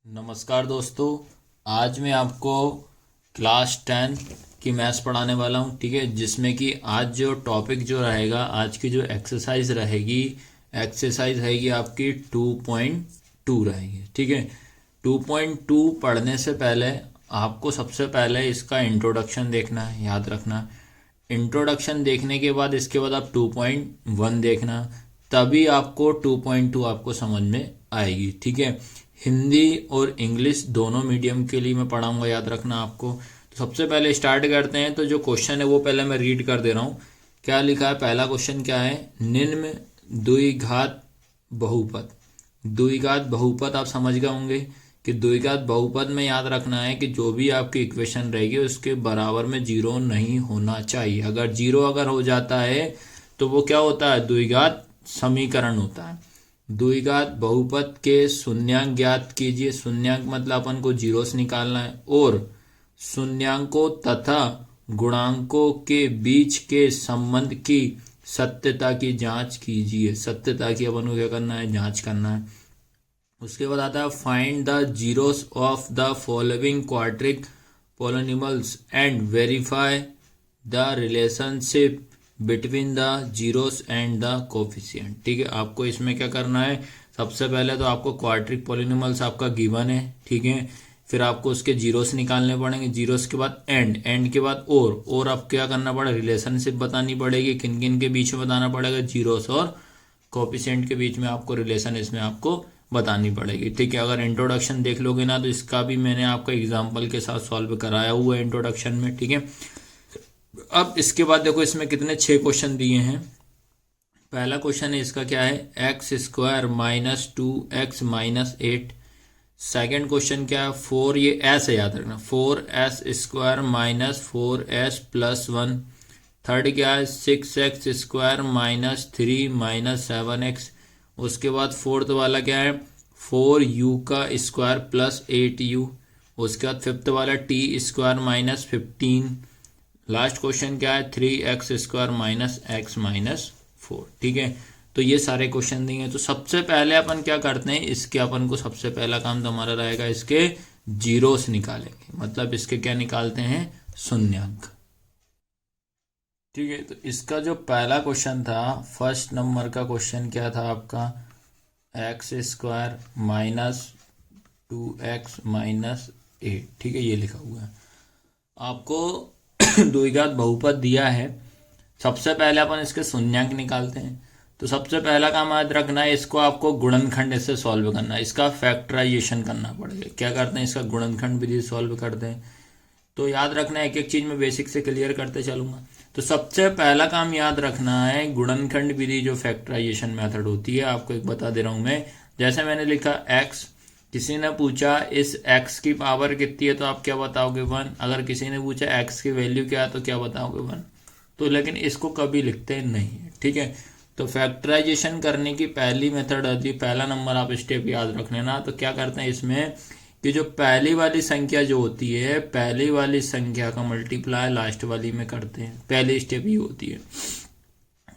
नमस्कार दोस्तों। आज मैं आपको क्लास 10 की मैथ्स पढ़ाने वाला हूँ। ठीक है, जिसमें कि आज जो टॉपिक जो रहेगा, आज की जो एक्सरसाइज रहेगी, एक्सरसाइज रहेगी आपकी 2.2 रहेगी। ठीक है, 2.2 पढ़ने से पहले आपको सबसे पहले इसका इंट्रोडक्शन देखना है, याद रखना। इंट्रोडक्शन देखने के बाद इसके बाद आप 2.1 देखना, तभी आपको 2.2 आपको समझ में आएगी। ठीक है, हिंदी और इंग्लिश दोनों मीडियम के लिए मैं पढ़ाऊंगा, याद रखना आपको। तो सबसे पहले स्टार्ट करते हैं। तो जो क्वेश्चन है वो पहले मैं रीड कर दे रहा हूँ। क्या लिखा है, पहला क्वेश्चन क्या है, निम्न द्विघात बहुपद। द्विघात बहुपद आप समझ गए होंगे कि द्विघात बहुपद में याद रखना है कि जो भी आपकी इक्वेशन रहेगी उसके बराबर में जीरो नहीं होना चाहिए। अगर जीरो हो जाता है तो वो क्या होता है, द्विघात समीकरण होता है। द्विघात बहुपद के शून्यांक ज्ञात कीजिए। शून्यांक मतलब अपन को जीरो से निकालना है, और शून्यांकों तथा गुणांकों के बीच के संबंध की सत्यता की जांच कीजिए। सत्यता की अपन को क्या करना है, जांच करना है। उसके बाद आता है find the zeros of the following quadric polynomials and verify the relationship between the zeros and the coefficient. ठीक है, आपको इसमें क्या करना है, सबसे पहले तो आपको क्वाड्रिक पोलिनोमियल्स आपका गिवन है। ठीक है, फिर आपको उसके जीरोस निकालने पड़ेंगे। जीरोस के बाद एंड के बाद और आप क्या करना पड़ेगा, रिलेशनशिप बतानी पड़ेगी। किन किन के बीच में बताना पड़ेगा, जीरोस और कोफिशिएंट के बीच में आपको रिलेशन इसमें आपको बतानी पड़ेगी। ठीक है, अगर इंट्रोडक्शन देख लोगे ना तो इसका भी मैंने आपका एग्जाम्पल के साथ सॉल्व कराया हुआ है इंट्रोडक्शन में। ठीक है, अब इसके बाद देखो इसमें कितने 6 क्वेश्चन दिए हैं। पहला क्वेश्चन है इसका क्या है, x square minus 2x minus 8। Second question क्या है, 4, ये एस है याद रखना, 4s square minus 4s plus 1। Third क्या है, 6x square minus 3 minus 7x। उसके बाद फोर्थ वाला क्या है, 4u का स्क्वायर प्लस 8u। उसके बाद फिफ्थ वाला t square minus 15। Last question क्या है, 3x square minus x minus 4। ठीक है, तो ये सारे क्वेश्चन देंगे। तो सबसे पहले अपन क्या करते हैं, इसके अपन को सबसे पहला काम तो हमारा रहेगा, इसके जीरोस निकालेंगे। मतलब इसके क्या निकालते हैं, शून्यांक। ठीक है, तो इसका जो पहला क्वेश्चन था, फर्स्ट नंबर का क्वेश्चन क्या था आपका, x square minus 2x minus 8। ठीक है, ये लिखा हुआ है। आपको द्विघात बहुपद दिया है, सबसे पहले अपन इसके शून्यांक निकालते हैं। तो सबसे पहला काम याद रखना है, इसको आपको गुणनखंड से सॉल्व करना है, इसका फैक्टराइजेशन करना पड़ेगा। क्या करते हैं, इसका गुणनखंड विधि सॉल्व करते हैं। तो याद रखना है, एक एक चीज में बेसिक से क्लियर करते चलूंगा। तो सबसे पहला काम याद रखना है, गुणनखंड विधि जो फैक्टराइजेशन मेथड होती है, आपको एक बता दे रहा हूं मैं। जैसे मैंने लिखा x, किसी ने पूछा इस x की पावर कितनी है तो आप क्या बताओगे, 1। अगर किसी ने पूछा x की वैल्यू क्या है तो क्या बताओगे, 1। तो लेकिन इसको कभी लिखते नहीं है। ठीक है, तो फैक्टराइजेशन करने की पहली मेथड होती है, पहला नंबर आप स्टेप याद रख लेना। तो क्या करते हैं इसमें कि जो पहली वाली संख्या जो होती है, पहली वाली संख्या का मल्टीप्लाई लास्ट वाली में करते हैं। पहली स्टेप ये होती है।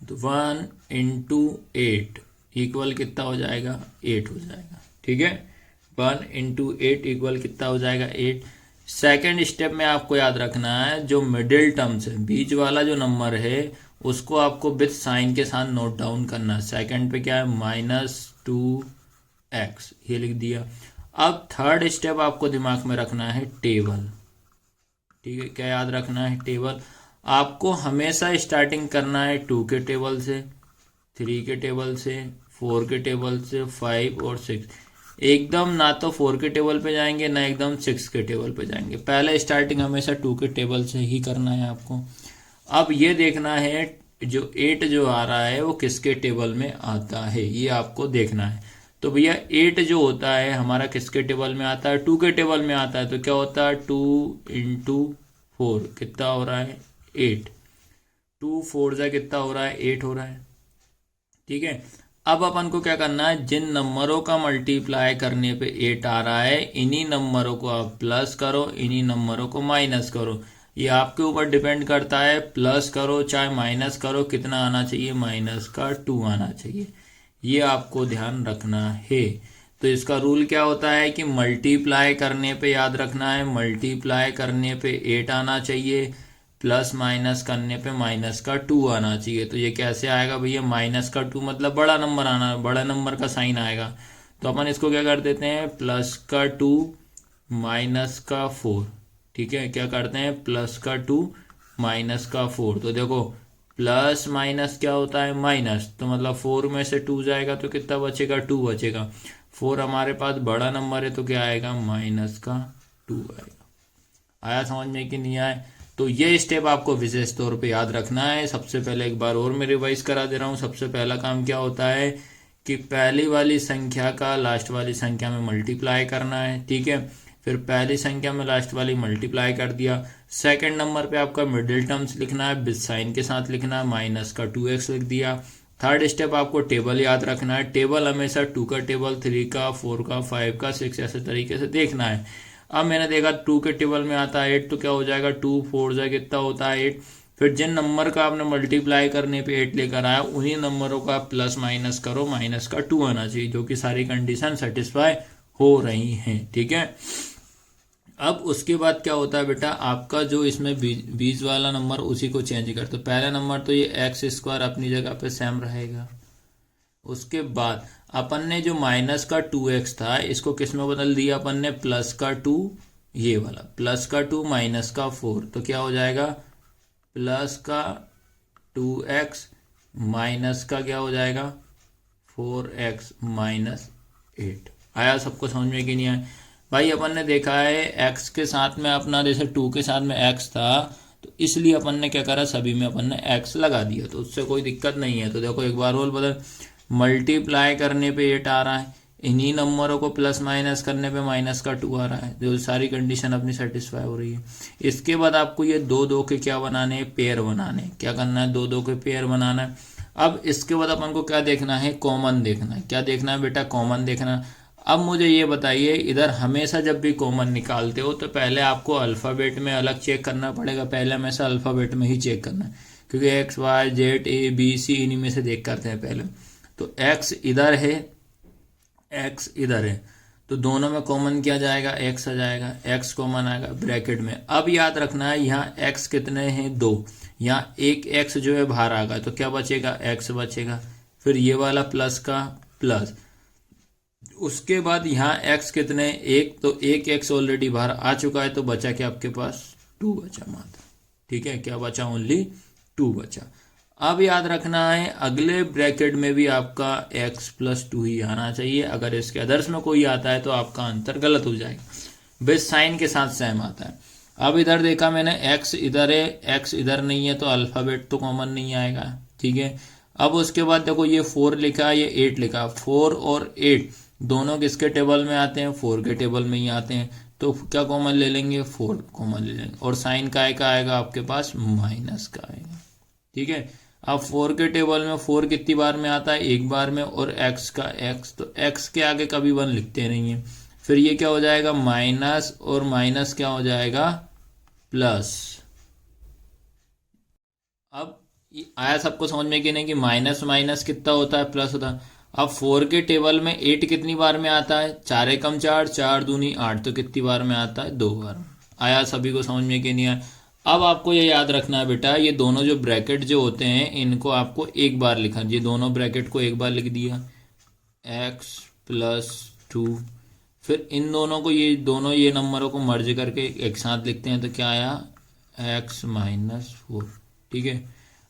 तो 1 इंटू 8 इक्वल कितना हो जाएगा, 8 हो जाएगा। ठीक है, 1 इंटू 8 इक्वल कितना हो जाएगा, 8। सेकेंड स्टेप में आपको याद रखना है, जो मिडिल टर्म्स है, बीच वाला जो नंबर है, उसको आपको विथ साइन के साथ नोट डाउन करना है। सेकेंड पे क्या है, -2x, ये लिख दिया। अब थर्ड स्टेप आपको दिमाग में रखना है, टेबल। ठीक है, क्या याद रखना है, टेबल। आपको हमेशा स्टार्टिंग करना है 2 के टेबल से, 3 के टेबल से, 4 के टेबल से, 5 और 6। एकदम ना तो 4 के टेबल पे जाएंगे ना एकदम 6 के टेबल पे जाएंगे। पहले स्टार्टिंग हमेशा 2 के टेबल से ही करना है आपको। अब ये देखना है जो 8 जो आ रहा है वो किसके टेबल में आता है, ये आपको देखना है। तो भैया 8 जो होता है हमारा किसके टेबल में आता है, 2 के टेबल में आता है। तो क्या होता है, 2 इंटू 4 कितना हो रहा है, 8। 2 4 जा कितना हो रहा है, 8 हो रहा है। ठीक है, अब अपन को क्या करना है, जिन नंबरों का मल्टीप्लाई करने पे 8 आ रहा है, इन्हीं नंबरों को आप प्लस करो, इन्हीं नंबरों को माइनस करो। ये आपके ऊपर डिपेंड करता है, प्लस करो चाहे माइनस करो, कितना आना चाहिए, -2 आना चाहिए। ये आपको ध्यान रखना है। तो इसका रूल क्या होता है कि मल्टीप्लाई करने पे याद रखना है, मल्टीप्लाई करने पे 8 आना चाहिए, प्लस माइनस करने पे माइनस का 2 आना चाहिए। तो ये कैसे आएगा भैया, माइनस का 2 मतलब बड़ा नंबर आना, बड़ा नंबर का साइन आएगा। तो अपन इसको क्या कर देते हैं, प्लस का 2 माइनस का 4, ठीक है, क्या करते हैं, प्लस का 2 माइनस का 4। तो देखो प्लस माइनस क्या होता है, माइनस, तो मतलब 4 में से 2 जाएगा तो कितना बचेगा, 2 बचेगा। 4 हमारे पास बड़ा नंबर है तो क्या आएगा, माइनस का 2 आएगा। आया समझ में कि नहीं आया? तो ये स्टेप आपको विशेष तौर पे याद रखना है। सबसे पहले एक बार और मैं रिवाइज करा दे रहा हूँ। सबसे पहला काम क्या होता है कि पहली वाली संख्या का लास्ट वाली संख्या में मल्टीप्लाई करना है, ठीक है। फिर पहली संख्या में लास्ट वाली मल्टीप्लाई कर दिया। सेकंड नंबर पे आपका मिडिल टर्म्स लिखना है, विद साइन के साथ लिखना है, माइनस का 2x लिख दिया। थर्ड स्टेप आपको टेबल याद रखना है। टेबल हमेशा 2 का टेबल, 3 का, 4 का, 5 का, 6 ऐसे तरीके से देखना है। अब मैंने देखा 2 के टेबल में आता है 8, तो क्या हो जाएगा, 2 4 जा कितना होता है 8। फिर जिन नंबर का आपने मल्टीप्लाई करने पे 8 लेकर आया उन्हीं नंबरों का प्लस माइनस करो, माइनस का 2 आना चाहिए, जो कि सारी कंडीशन सेटिस्फाई हो रही हैं, ठीक है। अब उसके बाद क्या होता है बेटा, आपका जो इसमें बीच वाला नंबर उसी को चेंज कर, तो पहला नंबर तो ये एक्स स्क्वायर अपनी जगह पे सेम रहेगा। उसके बाद अपन ने जो माइनस का 2x था इसको किस में बदल दिया अपन ने, प्लस का 2, ये वाला प्लस का 2 माइनस का 4, तो क्या हो जाएगा, प्लस का 2x माइनस का क्या हो जाएगा, 4x माइनस 8। आया सबको समझ में कि नहीं आया? भाई अपन ने देखा है x के साथ में अपना, जैसे 2 के साथ में x था तो इसलिए अपन ने क्या करा, सभी में अपन ने x लगा दिया, तो उससे कोई दिक्कत नहीं है। तो देखो एक बार और बदल, मल्टीप्लाई करने पे 8 आ रहा है, इन्हीं नंबरों को प्लस माइनस करने पे माइनस का 2 आ रहा है, जो सारी कंडीशन अपनी सेटिस्फाई हो रही है। इसके बाद आपको ये दो दो के क्या बनाने हैं, पेयर बनाने, क्या करना है, दो दो के पेयर बनाना है। अब इसके बाद अपन को क्या देखना है, कॉमन देखना है। क्या देखना है बेटा, कॉमन देखना। अब मुझे ये बताइए, इधर हमेशा जब भी कॉमन निकालते हो तो पहले आपको अल्फ़ाबेट में अलग चेक करना पड़ेगा, पहले हमेशा अल्फ़ाबेट में ही चेक करना है, क्योंकि X Y Z A B C इन्हीं में से देख करते हैं पहले। तो x इधर है, x इधर है, तो दोनों में कॉमन किया जाएगा, x आ जाएगा, x कॉमन आएगा ब्रैकेट में। अब याद रखना है यहाँ x कितने हैं, 2, यहाँ एक x जो है बाहर आ गया, तो क्या बचेगा, x बचेगा। फिर ये वाला प्लस का प्लस, उसके बाद यहाँ x कितने, 1, तो एक x ऑलरेडी बाहर आ चुका है, तो बचा क्या आपके पास, 2 बचा मात्र, ठीक है। क्या बचा, ओनली 2 बचा। अब याद रखना है अगले ब्रैकेट में भी आपका x प्लस 2 ही आना चाहिए। अगर इसके अदर्स में कोई आता है तो आपका आंसर गलत हो जाएगा, बेस साइन के साथ सेम आता है। अब इधर देखा मैंने x इधर है, x इधर नहीं है, तो अल्फ़ाबेट तो कॉमन नहीं आएगा, ठीक है। अब उसके बाद देखो ये 4 लिखा, ये 8 लिखा, 4 और 8 दोनों किसके टेबल में आते हैं, 4 के टेबल में ही आते हैं, तो क्या कॉमन ले लेंगे, 4 कॉमन ले लेंगे, और साइन का आएगा आपके पास, माइनस का आएगा, ठीक है। अब 4 के टेबल में 4 कितनी बार में आता है, एक बार में, और x का x, तो x के आगे कभी 1 लिखते नहीं है। फिर ये क्या हो जाएगा, माइनस, और माइनस क्या हो जाएगा, प्लस। अब आया सबको समझ में कि नहीं, कि माइनस माइनस कितना होता है, प्लस होता है। अब 4 के टेबल में 8 कितनी बार में आता है, 4 एकम 4, 4 दूनी 8, तो कितनी बार में आता है, 2 बार। आया सभी को समझ में कि नहीं आया? अब आपको ये याद रखना है बेटा, ये दोनों जो ब्रैकेट जो होते हैं इनको आपको एक बार लिखा, ये दोनों ब्रैकेट को एक बार लिख दिया, x प्लस 2। फिर इन दोनों को, ये दोनों ये नंबरों को मर्ज करके एक साथ लिखते हैं, तो क्या आया, x माइनस 4, ठीक है।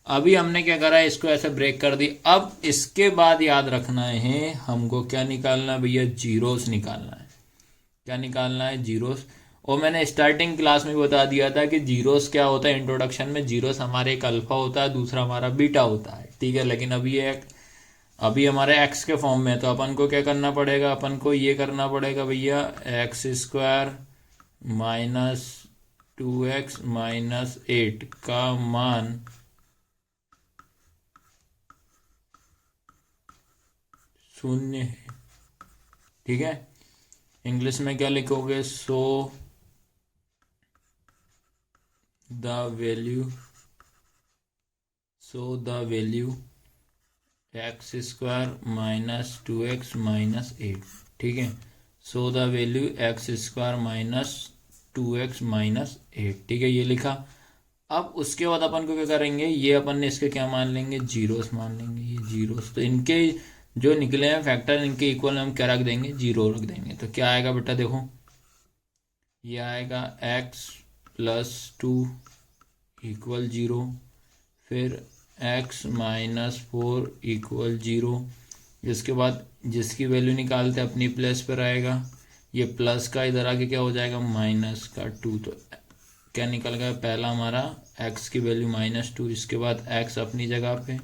अभी हमने क्या करा है, इसको ऐसे ब्रेक कर दी। अब इसके बाद याद रखना है हमको क्या निकालना है भैया, जीरोस निकालना है। क्या निकालना है, जीरोस। और मैंने स्टार्टिंग क्लास में बता दिया था कि जीरोस क्या होता है, इंट्रोडक्शन में, जीरोस हमारे एक अल्फा होता है, दूसरा हमारा बीटा होता है, ठीक है। लेकिन अभी हमारे एक्स के फॉर्म में है, तो अपन को क्या करना पड़ेगा, अपन को ये करना पड़ेगा भैया, x square minus 2x minus 8 का मान 0 है, ठीक है। इंग्लिश में क्या लिखोगे, so the value x square minus 2x minus 8, ठीक है। So the value x square minus 2x minus 8, ठीक है, ये लिखा। अब उसके बाद अपन को क्या करेंगे, ये अपन ने इसके क्या मान लेंगे, जीरोस मान लेंगे, ये जीरोस। तो इनके जो निकले हैं फैक्टर, इनके इक्वल हम क्या रख देंगे, जीरो रख देंगे। तो क्या आएगा बेटा, देखो ये आएगा x प्लस 2 इक्वल 0, फिर x माइनस 4 इक्वल 0। इसके बाद जिसकी वैल्यू निकालते अपनी प्लस पर आएगा, ये प्लस का इधर आके क्या हो जाएगा, माइनस का 2। तो क्या निकल गया, पहला हमारा x की वैल्यू -2, इसके बाद x अपनी जगह पे,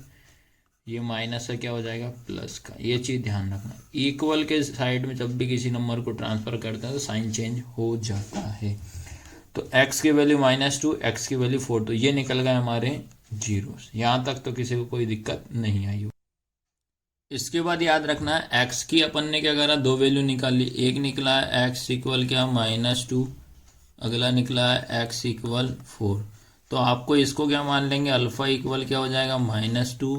ये माइनस का क्या हो जाएगा, प्लस का। ये चीज़ ध्यान रखना, इक्वल के साइड में जब भी किसी नंबर को ट्रांसफ़र करते हैं तो साइन चेंज हो जाता है। तो x की वैल्यू -2, x की वैल्यू 4, तो ये निकल गए हमारे जीरोस। यहाँ तक तो किसी को कोई दिक्कत नहीं आई हो। इसके बाद याद रखना है x की अपन ने क्या करा, दो वैल्यू निकाल ली। एक निकला है x इक्वल क्या, -2, अगला निकला है x इक्वल 4। तो आपको इसको क्या मान लेंगे, अल्फा इक्वल क्या हो जाएगा, -2,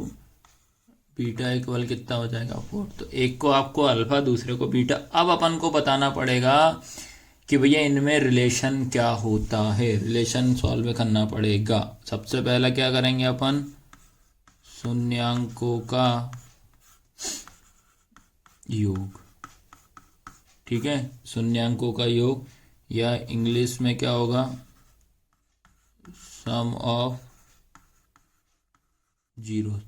बीटा इक्वल कितना हो जाएगा, 4। तो एक को आपको अल्फा, दूसरे को बीटा। अब अपन को बताना पड़ेगा कि भैया इनमें रिलेशन क्या होता है, रिलेशन सॉल्व करना पड़ेगा। सबसे पहला क्या करेंगे अपन, शून्यांकों का योग, ठीक है, शून्यांकों का योग, या इंग्लिश में क्या होगा, सम ऑफ जीरो।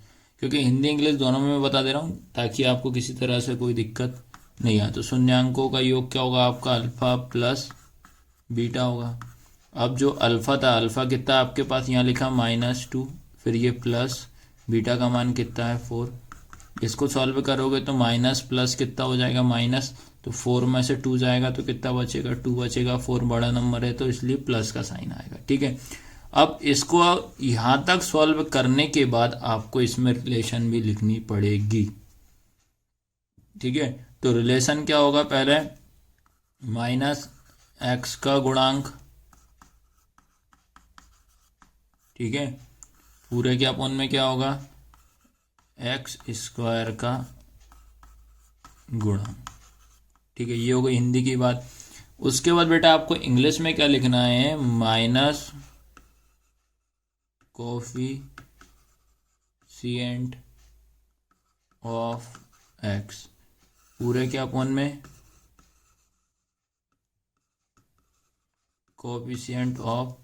क्योंकि हिंदी इंग्लिश दोनों में मैं बता दे रहा हूँ ताकि आपको किसी तरह से कोई दिक्कत नहीं आए। तो शून्यांकों का योग क्या होगा आपका, अल्फा प्लस बीटा होगा। अब जो अल्फा था, अल्फा कितना आपके पास यहाँ लिखा -2, फिर ये प्लस, बीटा का मान कितना है 4। इसको सॉल्व करोगे तो माइनस प्लस कितना हो जाएगा, माइनस। तो 4 में से 2 जाएगा तो कितना बचेगा, 2 बचेगा। 4 बड़ा नंबर है तो इसलिए प्लस का साइन आएगा, ठीक है। अब इसको यहाँ तक सॉल्व करने के बाद आपको इसमें रिलेशन भी लिखनी पड़ेगी, ठीक है। तो रिलेशन क्या होगा, पहले -x का गुणांक, ठीक है, पूरे के अपन में क्या होगा, x स्क्वायर का गुणांक, ठीक है। ये हो गई हिंदी की बात। उसके बाद बेटा आपको इंग्लिश में क्या लिखना है, माइनस कोफिशिएंट ऑफ x, पूरे के अपन में कोफिशिएंट ऑफ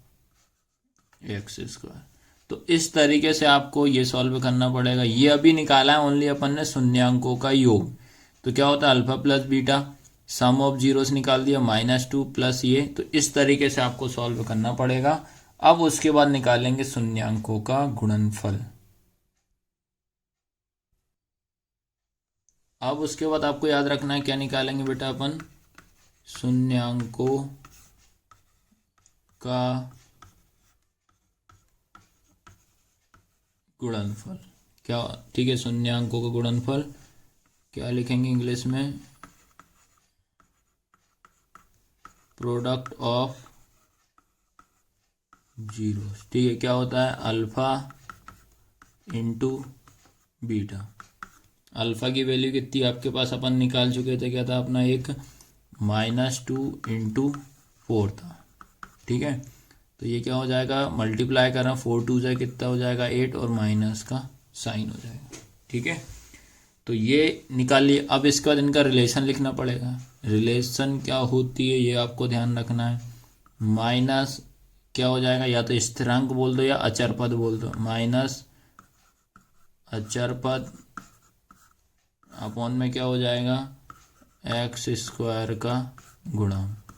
x स्क्वायर। तो इस तरीके से आपको ये सॉल्व करना पड़ेगा। ये अभी निकाला है ओनली अपन ने शून्यांकों का योग। तो क्या होता है, alpha plus beta, sum of zeros निकाल दिया, -2 प्लस ये। तो इस तरीके से आपको सॉल्व करना पड़ेगा। अब उसके बाद निकालेंगे शून्यांकों का गुणनफल। अब उसके बाद आपको याद रखना है क्या निकालेंगे बेटा अपन, शून्यांकों का गुणनफल। क्या, ठीक है, शून्यांकों का गुणनफल क्या लिखेंगे इंग्लिश में, प्रोडक्ट ऑफ जीरो, ठीक है। क्या होता है, अल्फा इंटू बीटा। अल्फा की वैल्यू कितनी आपके पास अपन निकाल चुके थे, क्या था अपना, एक -2 इंटू 4 था, ठीक है। तो ये क्या हो जाएगा, मल्टीप्लाई करना, 4 2 जाए कितना हो जाएगा 8, और माइनस का साइन हो जाएगा, ठीक है। तो ये निकाल लिए। अब इसके बाद इनका रिलेशन लिखना पड़ेगा। रिलेशन क्या होती है ये आपको ध्यान रखना है। माइनस क्या हो जाएगा, या तो स्थिरांक बोल दो या अचर पद बोल दो, माइनस अचर पद अपॉन में क्या हो जाएगा, एक्स स्क्वायर का गुणांक,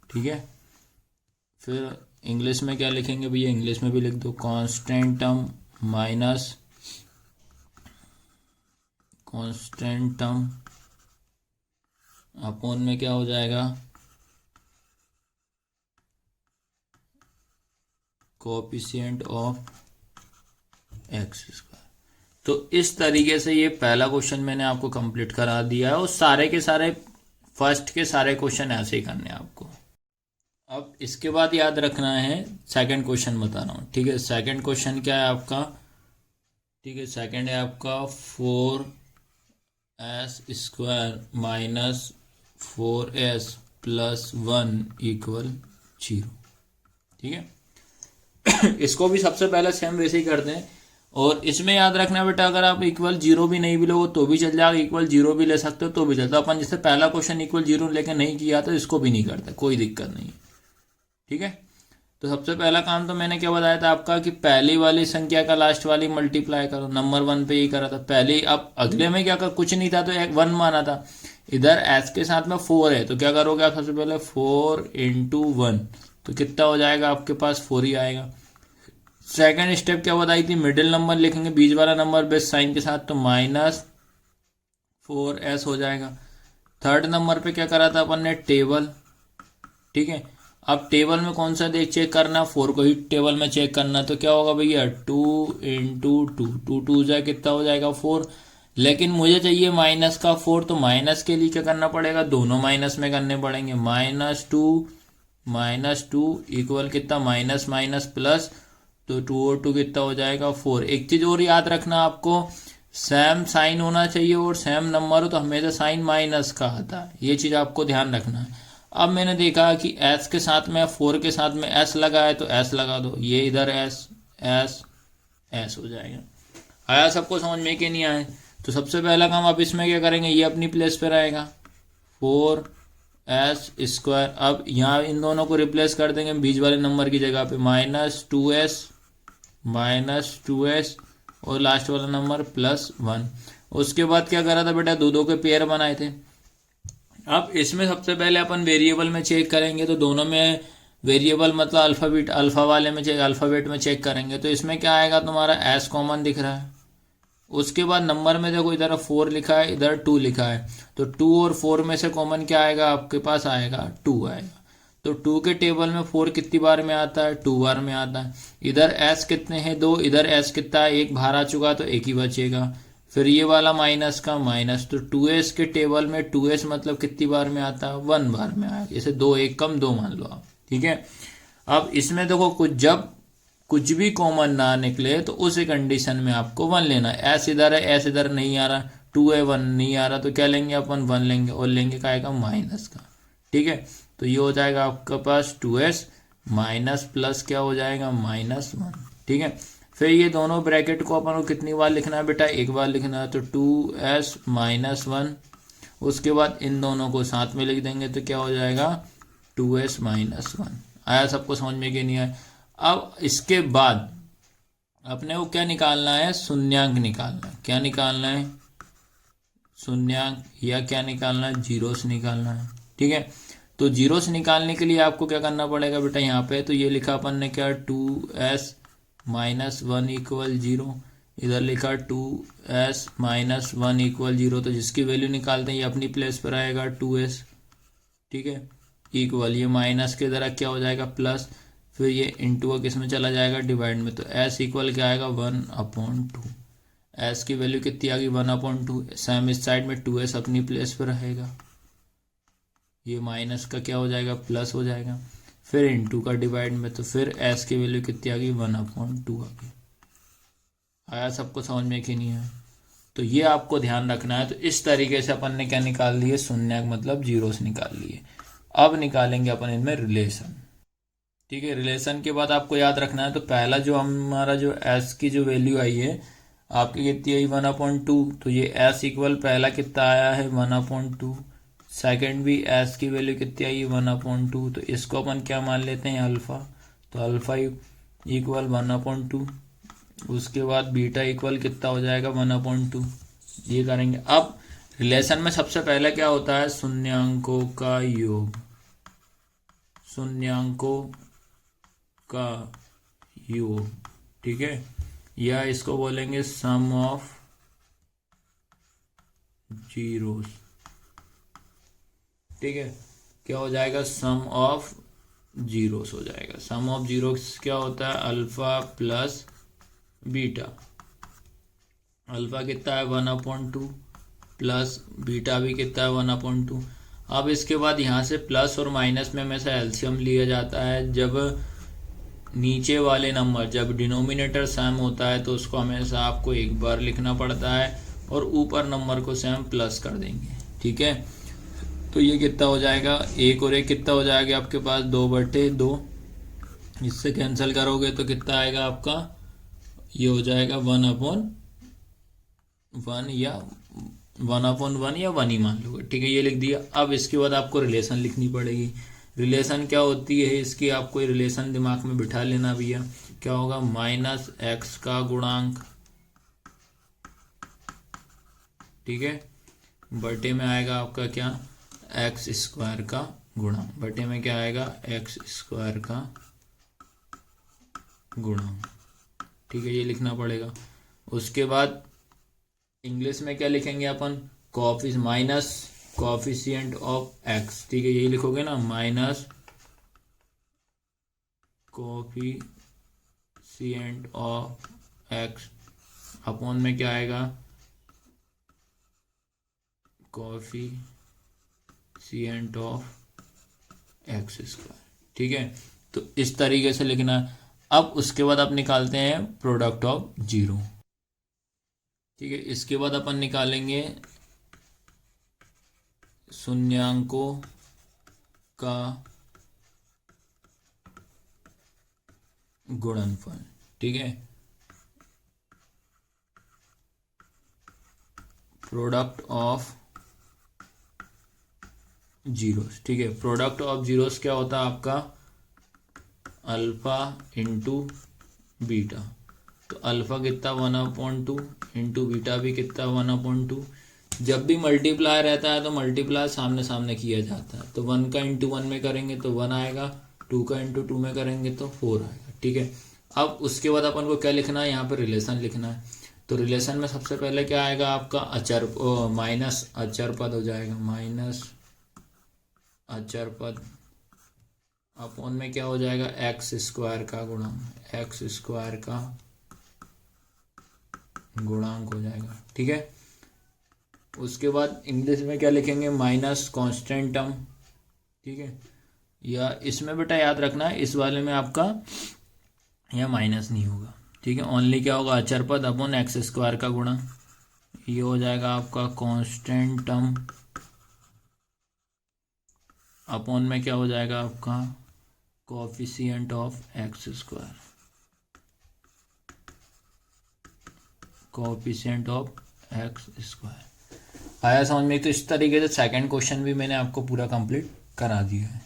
ठीक है। फिर इंग्लिश में क्या लिखेंगे भैया, इंग्लिश में भी लिख दो, constant term minus constant term upon में क्या हो जाएगा, कोएफिशिएंट ऑफ एक्स स्क्वायर। तो इस तरीके से ये पहला क्वेश्चन मैंने आपको कंप्लीट करा दिया है, और सारे के सारे फर्स्ट के सारे क्वेश्चन ऐसे ही करने हैं आपको। अब इसके बाद याद रखना है, सेकंड क्वेश्चन बता रहा हूँ, ठीक है। सेकंड क्वेश्चन क्या है आपका, ठीक है, सेकंड है आपका 4 S square minus 4s plus 1 equal 0। ठीक है। इसको भी सबसे पहले सेम वैसे ही करते हैं। और इसमें याद रखना बेटा, अगर आप इक्वल 0 भी नहीं भी लोगे तो भी चल जाएगा, इक्वल 0 भी ले सकते हो तो भी चलता। अपन जैसे पहला क्वेश्चन इक्वल 0 लेके नहीं किया तो इसको भी नहीं करते, कोई दिक्कत नहीं है। ठीक है। तो सबसे पहला काम तो मैंने क्या बताया था आपका कि पहली वाली संख्या का लास्ट वाली मल्टीप्लाई करो। नंबर 1 पे ही करा था पहले। अब अगले में क्या कर, कुछ नहीं था तो 1 माना था। इधर एस के साथ में 4 है तो क्या करोगे आप, सबसे पहले 4 इंटू 1 तो कितना हो जाएगा आपके पास, 4 ही आएगा। सेकंड स्टेप क्या बताई थी, मिडिल नंबर लिखेंगे बीच वाला नंबर बेस साइन के साथ, तो माइनस 4s हो जाएगा। थर्ड नंबर पे क्या करा था अपन ने, टेबल। ठीक है। अब टेबल में कौन सा देख चेक करना, 4 को ही टेबल में चेक करना। तो क्या होगा भैया, 2 इंटू 2 जाए कितना हो जाएगा, 4। लेकिन मुझे चाहिए माइनस का 4, तो माइनस के लिए क्या करना पड़ेगा, दोनों माइनस में करने पड़ेंगे। -2 इक्वल कितना, माइनस माइनस प्लस, तो 2 और 2 कितना हो जाएगा, 4। एक चीज और याद रखना आपको, सेम साइन होना चाहिए और सेम नंबर हो तो हमेशा साइन माइनस का आता है, ये चीज आपको ध्यान रखना है। अब मैंने देखा कि s के साथ में 4 के साथ में s लगा है तो s लगा दो, ये इधर s हो जाएगा। आया सबको समझ में कि नहीं आया? तो सबसे पहला काम आप इसमें क्या करेंगे, ये अपनी प्लेस पे रहेगा 4s स्क्वायर। अब यहाँ इन दोनों को रिप्लेस कर देंगे बीच वाले नंबर की जगह पे, -2s और लास्ट वाला नंबर +1। उसके बाद क्या करा था बेटा, दो के पेयर बनाए थे। अब इसमें सबसे पहले अपन वेरिएबल में चेक करेंगे, तो दोनों में वेरिएबल मतलब अल्फाबेट में चेक करेंगे। तो इसमें क्या आएगा तुम्हारा, s कॉमन दिख रहा है। उसके बाद नंबर में देखो इधर 4 लिखा है, इधर 2 लिखा है, तो 2 और 4 में से कॉमन क्या आएगा आपके पास, आएगा 2 आएगा। तो 2 के टेबल में 4 कितनी बार में आता है, 2 बार में आता है। इधर s कितने हैं, 2, इधर s कितना है, 1 बाहर आ चुका तो 1 ही बचेगा। फिर ये वाला माइनस का माइनस, तो 2s के टेबल में 2s मतलब कितनी बार में आता है, 1 बार में आएगा। जैसे 2 1 कम 2 मान लो आप। ठीक है। अब इसमें देखो जब कुछ भी कॉमन ना निकले तो उस कंडीशन में आपको 1 लेना है। s इधर है, s इधर नहीं आ रहा, 2 है 1 नहीं आ रहा, तो क्या लेंगे अपन, 1 लेंगे और लेंगे क्या आएगा, माइनस का। ठीक है। तो ये हो जाएगा आपके पास 2s माइनस प्लस क्या हो जाएगा, -1। ठीक है। फिर ये दोनों ब्रैकेट को अपन को कितनी बार लिखना है बेटा, एक बार लिखना है, तो 2s -1। उसके बाद इन दोनों को साथ में लिख देंगे तो क्या हो जाएगा, 2s -1। आया सबको समझ में कि नहीं आया? अब इसके बाद अपने को क्या निकालना है, शून्यांक निकालना है। क्या निकालना है, शून्यांक, या क्या निकालना है, जीरोस निकालना है। ठीक है। तो जीरोस निकालने के लिए आपको क्या करना पड़ेगा बेटा, यहाँ पे तो ये लिखा अपन ने क्या, 2s -1 इक्वल 0। इधर लिखा 2s -1 इक्वल 0, तो जिसकी वैल्यू निकालते हैं ये अपनी प्लेस पर आएगा 2s। ठीक है। इक्वल, ये माइनस के द्वारा क्या हो जाएगा, प्लस, फिर ये इंटू किस में चला जाएगा, डिवाइड में। तो s इक्वल क्या आएगा, 1/2। s की वैल्यू कितनी आ गई, 1/2। सेम इस साइड में 2s अपनी प्लेस पर रहेगा, ये माइनस का क्या हो जाएगा, प्लस हो जाएगा। फिर इंटू का डिवाइड में, तो फिर s की वैल्यू कितनी आ गई, 1/2 आ गई। आया सबको समझ में कि नहीं है? तो ये आपको ध्यान रखना है। तो इस तरीके से अपन ने क्या निकाल लिए, शून्यक मतलब जीरोस निकाल लिए। अब निकालेंगे अपन इनमें रिलेशन। ठीक है। रिलेशन के बाद आपको याद रखना है, तो पहला जो हमारा जो s की जो वैल्यू आई है आपकी कितनी आई, 1/2। तो ये s इक्वल पहला कितना आया है, 1/2। सेकंड भी s की वैल्यू कितनी आई, 1/2। तो इसको अपन क्या मान लेते हैं, अल्फा। तो अल्फा इक्वल 1/2। उसके बाद बीटा इक्वल कितना हो जाएगा, 1/2। ये करेंगे। अब रिलेशन में सबसे पहले क्या होता है, शून्यांकों का योग। शून्यांकों का योग। ठीक है। या इसको बोलेंगे सम ऑफ जीरोस। ठीक है। क्या हो जाएगा, सम ऑफ जीरोस हो जाएगा। सम ऑफ जीरोस क्या होता है, अल्फा प्लस बीटा। अल्फा कितना है, 1/2 प्लस बीटा भी कितना है, 1/2। अब इसके बाद यहाँ से प्लस और माइनस में हमेशा एलसीएम लिया जाता है। जब नीचे वाले नंबर, जब डिनोमिनेटर सेम होता है तो उसको हमेशा आपको एक बार लिखना पड़ता है, और ऊपर नंबर को से हम प्लस कर देंगे, ठीक है। तो ये कितना हो जाएगा, एक और एक कितना हो जाएगा आपके पास 2/2, इससे कैंसिल करोगे तो कितना आएगा आपका, ये हो जाएगा 1/1 या 1/1 या 1 ही मान लो, ठीक है। ये लिख दिया। अब इसके बाद आपको रिलेशन लिखनी पड़ेगी। रिलेशन क्या होती है इसकी, आपको रिलेशन दिमाग में बिठा लेना भैया। क्या होगा, -x का गुणांक, ठीक है, बटे में आएगा आपका क्या, x² का गुणांक, बटे में क्या आएगा, x² का गुणांक, ठीक है। ये लिखना पड़ेगा। उसके बाद इंग्लिश में क्या लिखेंगे अपन, माइनस कोफिशिएंट ऑफ x, ठीक है, यही लिखोगे ना, minus coefficient of x upon में क्या आएगा, कोफिशिएंट ऑफ x², ठीक है। तो इस तरीके से लिखना है। अब उसके बाद आप निकालते हैं प्रोडक्ट ऑफ जीरो, ठीक है। इसके बाद अपन निकालेंगे शून्यांकों का गुणनफल, ठीक है, प्रोडक्ट ऑफ जीरोस, ठीक है। प्रोडक्ट ऑफ जीरोस क्या होता है आपका, अल्फा इंटू बीटा। तो अल्फा कितना 1/2 इंटू बीटा भी कितना 1/2। जब भी मल्टीप्लाई रहता है तो मल्टीप्लाई सामने सामने किया जाता है। तो 1 का इंटू 1 में करेंगे तो 1 आएगा, 2 का इंटू 2 में करेंगे तो 4 आएगा, ठीक है। अब उसके बाद अपन को क्या लिखना है, यहाँ पर रिलेशन लिखना है। तो रिलेशन में सबसे पहले क्या आएगा आपका, अचर माइनस अचर पद हो जाएगा, माइनस अचर पद अपॉन में क्या हो जाएगा, x² का गुणांक, x² का गुणांक हो जाएगा, ठीक है। उसके बाद इंग्लिश में क्या लिखेंगे, माइनस कांस्टेंट टर्म, ठीक है। या इसमें बेटा याद रखना है, इस वाले में आपका यह माइनस नहीं होगा, ठीक है। ओनली क्या होगा, अचर पद अपॉन x² का गुणा, ये हो जाएगा आपका कांस्टेंट टर्म अपॉन में क्या हो जाएगा आपका, coefficient of x², coefficient of x²। आया समझ में। तो इस तरीके से सेकंड क्वेश्चन भी मैंने आपको पूरा कंप्लीट करा दिया है।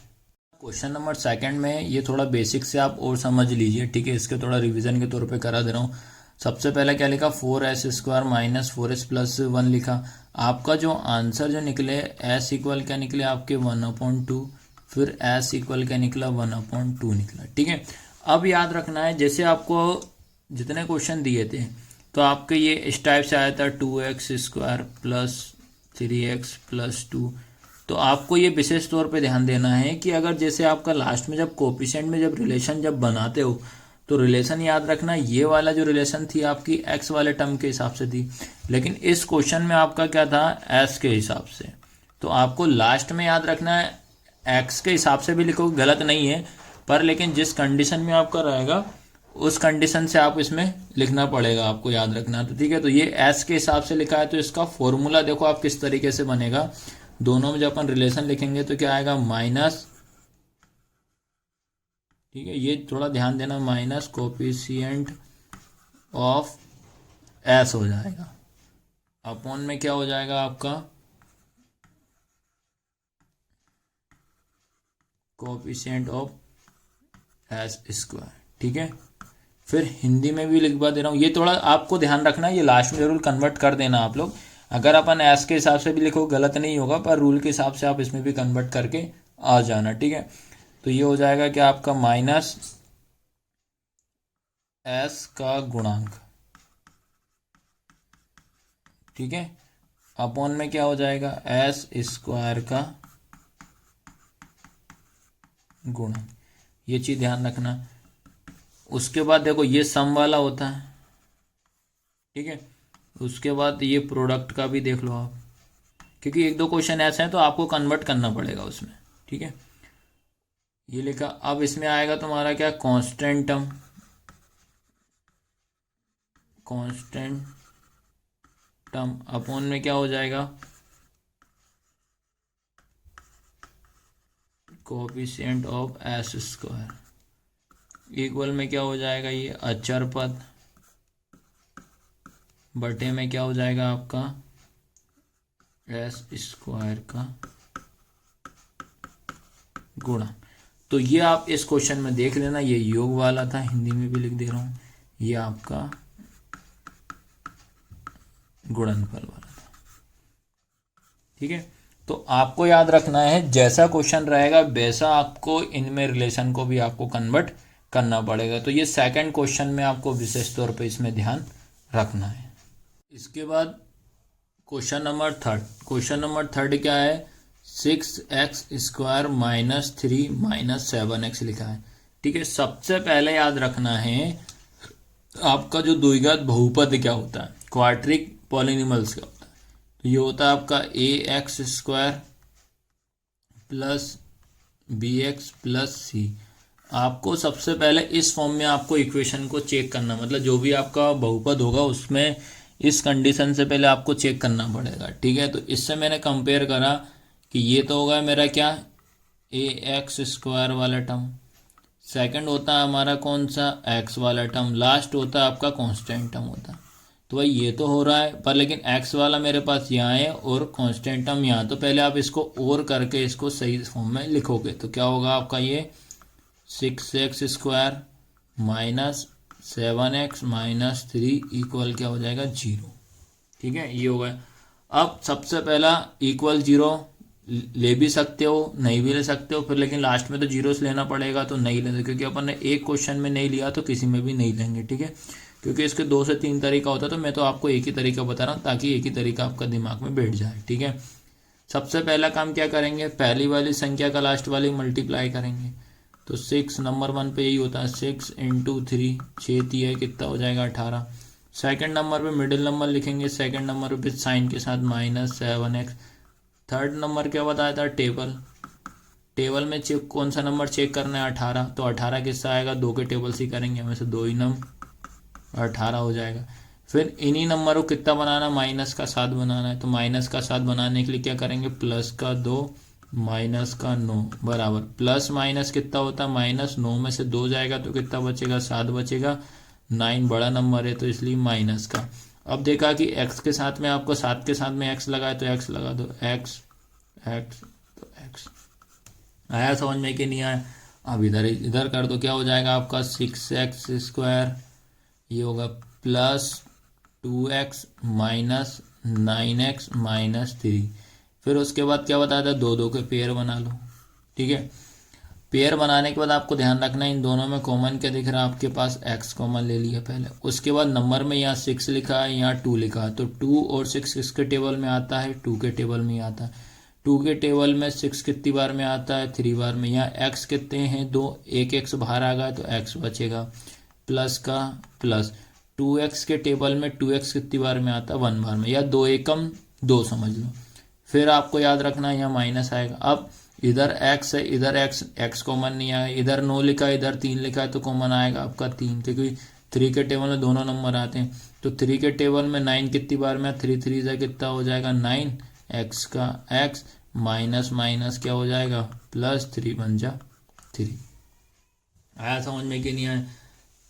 क्वेश्चन नंबर सेकंड में ये थोड़ा बेसिक से आप और समझ लीजिए, ठीक है। इसके थोड़ा रिवीजन के तौर पे करा दे रहा हूँ। सबसे पहले क्या लिखा, 4s² माइनस 4s प्लस 1 लिखा। आपका जो आंसर जो निकले, s इक्वल क्या निकले आपके 1/2, फिर s इक्वल क्या निकला 1/2 निकला, ठीक है। अब याद रखना है, जैसे आपको जितने क्वेश्चन दिए थे तो आपके ये इस टाइप से आया था 2x² प्लस 3x प्लस 2। तो आपको ये विशेष तौर पे ध्यान देना है कि अगर जैसे आपका लास्ट में जब कोफिशिएंट में जब रिलेशन जब बनाते हो तो रिलेशन याद रखना, ये वाला जो रिलेशन थी आपकी x वाले टर्म के हिसाब से थी, लेकिन इस क्वेश्चन में आपका क्या था, s के हिसाब से। तो आपको लास्ट में याद रखना है, x के हिसाब से भी लिखो गलत नहीं है, पर लेकिन जिस कंडीशन में आपका रहेगा उस कंडीशन से आप इसमें लिखना पड़ेगा, आपको याद रखना। तो ठीक है, तो ये s के हिसाब से लिखा है, तो इसका फॉर्मूला देखो आप किस तरीके से बनेगा। दोनों में जब अपन रिलेशन लिखेंगे तो क्या आएगा, माइनस, ठीक है, ये थोड़ा ध्यान देना, माइनस कोफिशिएंट ऑफ s हो जाएगा, अपॉन में क्या हो जाएगा आपका, कोफिशिएंट ऑफ s², ठीक है। फिर हिंदी में भी लिखवा दे रहा हूँ, ये थोड़ा आपको ध्यान रखना, ये लास्ट में जरूर कन्वर्ट कर देना आप लोग। अगर अपन s के हिसाब से भी लिखो गलत नहीं होगा, पर रूल के हिसाब से आप इसमें भी कन्वर्ट करके आ जाना, ठीक है। तो ये हो जाएगा कि आपका माइनस s का गुणांक, ठीक है, अपॉन में क्या हो जाएगा, s² का गुणांक। ये चीज ध्यान रखना। उसके बाद देखो ये सम वाला होता है, ठीक है। उसके बाद ये प्रोडक्ट का भी देख लो आप, क्योंकि एक दो क्वेश्चन ऐसे हैं तो आपको कन्वर्ट करना पड़ेगा उसमें, ठीक है। ये लिखा। अब इसमें आएगा तुम्हारा क्या, कांस्टेंट टर्म, टर्म अपॉन में क्या हो जाएगा, coefficient of S square equal में क्या हो जाएगा, ये अचर पद बटे में क्या हो जाएगा आपका एस स्क्वायर का गुणा। तो ये आप इस क्वेश्चन में देख लेना, ये योग वाला था, हिंदी में भी लिख दे रहा हूँ, ये आपका गुणनफल वाला था। ठीक है, तो आपको याद रखना है जैसा क्वेश्चन रहेगा वैसा आपको इनमें रिलेशन को भी आपको कन्वर्ट करना पड़ेगा। तो ये सेकंड क्वेश्चन में आपको विशेष तौर पे इसमें ध्यान रखना है। इसके बाद क्वेश्चन नंबर थर्ड क्या है, 6x² माइनस 3 माइनस 7x लिखा है। ठीक है, सबसे पहले याद रखना है आपका जो द्विघात बहुपद क्या होता है, क्वाड्रिक पॉलिनॉमियल्स क्या होता है। तो ये होता है आपका ax² plus bx plus c। आपको सबसे पहले इस फॉर्म में आपको इक्वेशन को चेक करना, मतलब जो भी आपका बहुपद होगा उसमें इस कंडीशन से पहले आपको चेक करना पड़ेगा। ठीक है, तो इससे मैंने कंपेयर करा कि ये तो होगा मेरा क्या ax² वाला टर्म, सेकंड होता है हमारा कौन सा x वाला टर्म, लास्ट होता है आपका कांस्टेंट टर्म होता है। तो भाई ये तो हो रहा है, पर लेकिन x वाला मेरे पास यहाँ है और कांस्टेंट टर्म यहाँ, तो पहले आप इसको और करके इसको सही फॉर्म में लिखोगे तो क्या होगा आपका ये 6x² minus 7x minus 3 equal क्या हो जाएगा 0। ठीक है, ये हो गया। अब सबसे पहला इक्वल 0 ले भी सकते हो, नहीं भी ले सकते हो, फिर लेकिन लास्ट में तो जीरोस लेना पड़ेगा, तो नहीं लेते क्योंकि अपन ने एक क्वेश्चन में नहीं लिया तो किसी में भी नहीं लेंगे। ठीक है, क्योंकि इसके 2 से 3 तरीका होता है, तो मैं तो आपको एक ही तरीका बता रहा हूँ ताकि एक ही तरीका आपका दिमाग में बैठ जाए। ठीक है, सबसे पहला काम क्या करेंगे, पहली वाली संख्या का लास्ट वाली मल्टीप्लाई करेंगे। तो 6 नंबर 1 पे यही होता है, 6 × 3 6 3 कितना हो जाएगा 18। सेकंड नंबर पे मिडिल नंबर लिखेंगे, सेकंड नंबर पे साइन के साथ माइनस 7x। थर्ड नंबर क्या बताया था, टेबल में चेक कौन सा नंबर चेक करना है 18, तो 18 किससे आएगा, 2 के टेबल से करेंगे हमें से 2 ही नम 18 हो जाएगा। फिर इन्हीं नंबर को कितना बनाना, माइनस का 7 बनाना है, तो माइनस का 7 बनाने के लिए क्या करेंगे, प्लस का 2 माइनस का 9 बराबर, प्लस माइनस कितना होता है माइनस, 9 में से 2 जाएगा तो कितना बचेगा 7 बचेगा, 9 बड़ा नंबर है तो इसलिए माइनस का। अब देखा कि x के साथ में आपको 7 के साथ में x लगाए तो x लगा दो, x तो x आया समझ में कि नहीं आया। अब इधर कर दो, क्या हो जाएगा आपका 6x², ये होगा plus 2x minus 9x minus 3। फिर उसके बाद क्या बताया था, 2 के पेयर बना लो। ठीक है, पेयर बनाने के बाद आपको ध्यान रखना इन दोनों में कॉमन क्या दिख रहा है आपके पास, x कॉमन ले लिया पहले। उसके बाद नंबर में यहाँ 6 लिखा है, यहाँ 2 लिखा है, तो 2 और 6 किसके टेबल में आता है, 2 के टेबल में आता है। 2 के टेबल में 6 कितनी बार में आता है, 3 बार में। यहाँ x कितने हैं 2, एक x बाहर आ गया तो x बचेगा, प्लस का प्लस। 2x के टेबल में 2x कितनी बार में आता है, 1 बार में, या 2 एकम 2 समझ लो। फिर आपको याद रखना है यहाँ माइनस आएगा। अब इधर x है, इधर x कॉमन नहीं आया, इधर 9 लिखा है, इधर 3 लिखा है, तो कॉमन आएगा आपका 3, क्योंकि 3 के टेबल में दोनों नंबर आते हैं। तो 3 के टेबल में 9 कितनी बार में, 3 3 से कितना हो जाएगा 9, x का x माइनस माइनस क्या हो जाएगा प्लस 3 बन जा 3। आया समझ में कि नहीं आया।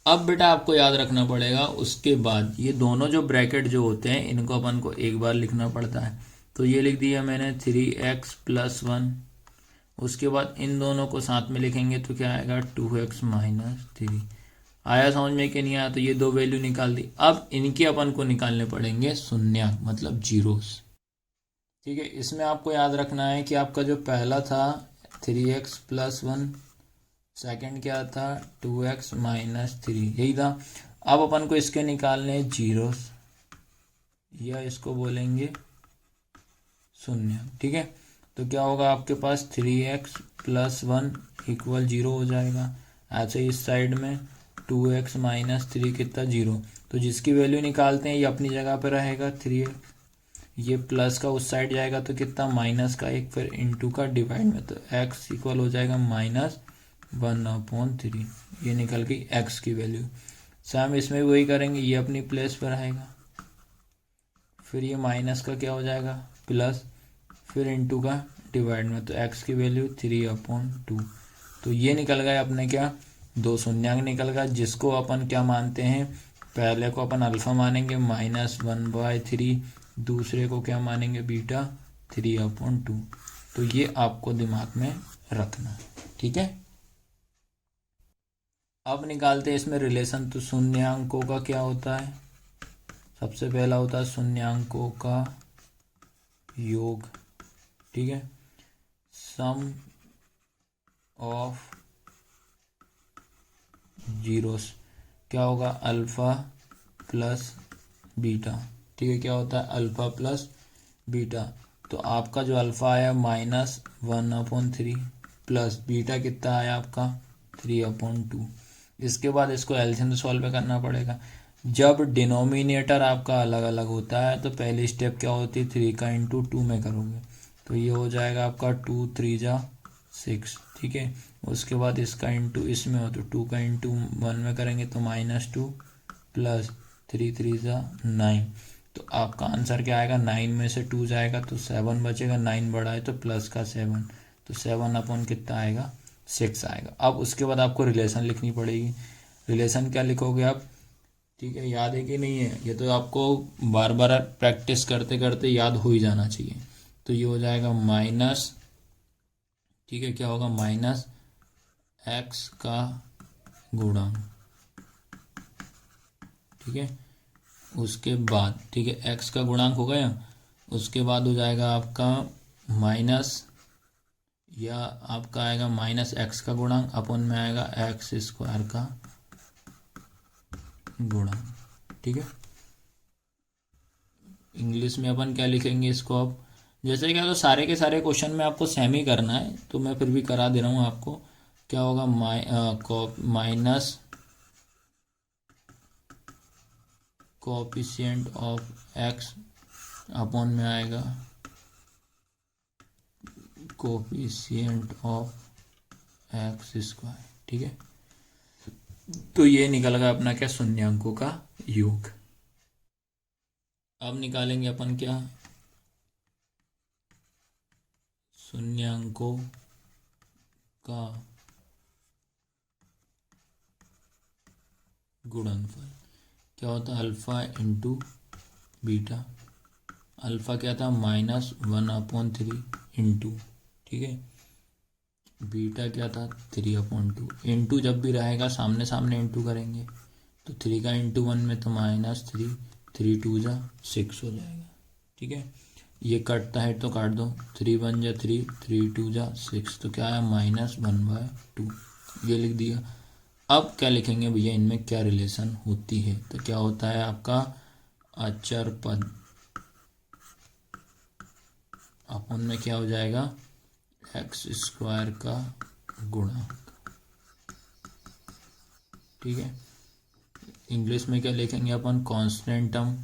अब बेटा आपको याद रखना पड़ेगा, उसके बाद ये दोनों जो ब्रैकेट जो होते हैं इनको अपन को एक बार लिखना पड़ता है। तो ये लिख दिया मैंने 3x + 1। उसके बाद इन दोनों को साथ में लिखेंगे तो क्या आएगा 2x - 3। आया समझ में कि नहीं आया। तो ये 2 वैल्यू निकाल दी। अब इनके अपन को निकालने पड़ेंगे शून्य, मतलब जीरोस। ठीक है, इसमें आपको याद रखना है कि आपका जो पहला था 3x + 1, सेकंड क्या था 2x - 3, यही था। अब अपन को इसके निकालने जीरोस, या इसको बोलेंगे शून्य। ठीक है, तो क्या होगा आपके पास 3x + 1 = 0 हो जाएगा। ऐसे इस साइड में 2x - 3 कितना 0, तो जिसकी वैल्यू निकालते हैं ये अपनी जगह पर रहेगा 3x, ये प्लस का उस साइड जाएगा तो कितना माइनस का 1, फिर इंटू का डिवाइड में, तो x = हो जाएगा -1/3। ये निकल गई x की वैल्यू। सेम इसमें वही करेंगे, ये अपनी प्लेस पर आएगा। फिर ये माइनस का क्या हो जाएगा प्लस, फिर इंटू का डिवाइड में, तो x की वैल्यू 3/2। तो ये निकल गया अपने क्या, दो शून्यांक निकल गया, जिसको अपन क्या मानते हैं, पहले को अपन अल्फा मानेंगे -1/3, दूसरे को क्या मानेंगे बीटा 3/2। तो ये आपको दिमाग में रखना है, ठीक है। अब निकालते हैं इसमें रिलेशन। तो शून्यांकों का क्या होता है, सबसे पहला होता है शून्यांकों का योग, ठीक है। सम ऑफ जीरोस क्या होगा, अल्फा प्लस बीटा, ठीक है। क्या होता है, अल्फा प्लस बीटा। तो आपका जो अल्फा आया -1/3 प्लस बीटा कितना आया आपका 3/2। इसके बाद इसको एलसीएम सॉल्व करना पड़ेगा। जब डिनोमिनेटर आपका अलग अलग होता है तो पहली स्टेप क्या होती है, 3 का इंटू 2 में करोगे, तो ये हो जाएगा आपका 2 3 जा 6, ठीक है। उसके बाद इसका इंटू इसमें हो तो 2 का इंटू 1 में करेंगे तो -2 प्लस 3 3 जा 9। तो आपका आंसर क्या आएगा, 9 में से 2 जाएगा तो 7 बचेगा, 9 बड़ा है तो प्लस का 7, तो 7 कितना आएगा 6 आएगा। अब उसके बाद आपको रिलेशन लिखनी पड़ेगी। रिलेशन क्या लिखोगे आप, ठीक है, याद है कि नहीं है, ये तो आपको बार बार प्रैक्टिस करते करते याद हो ही जाना चाहिए। तो ये हो जाएगा माइनस, ठीक है, क्या होगा -x का गुणांक, ठीक है। उसके बाद ठीक है x का गुणांक हो गया, उसके बाद हो जाएगा आपका माइनस, या आपका आएगा -x का गुणांक अपन में आएगा x² का गुणांक, ठीक है। इंग्लिश में अपन क्या लिखेंगे इसको, अब जैसे क्या तो सारे के सारे क्वेश्चन में आपको सेम ही करना है, तो मैं फिर भी करा दे रहा हूँ आपको। क्या होगा minus coefficient of x upon में आएगा कोएफिशिएंट ऑफ x², ठीक है। तो ये निकल गया अपना क्या, शून्यांकों का योग। अब निकालेंगे अपन क्या, शून्यांकों का गुणनफल। क्या होता है, अल्फा इंटू बीटा। अल्फा क्या था -1/3 इंटू, ठीक है। बीटा क्या था 3/2। इंटू जब भी रहेगा सामने सामने इंटू करेंगे, तो 3 का इंटू 1 में तो -3, 3 2 जा 6 हो जाएगा, ठीक है। ये कटता है तो काट दो, 3 1 जा 3, 3 2 जा 6, तो क्या है -1/2, ये लिख दिया। अब क्या लिखेंगे भैया, इनमें क्या रिलेशन होती है, तो क्या होता है आपका अचर पद अपन में क्या हो जाएगा x² का गुणांक, ठीक है। इंग्लिश में क्या लिखेंगे अपन, कांस्टेंट टर्म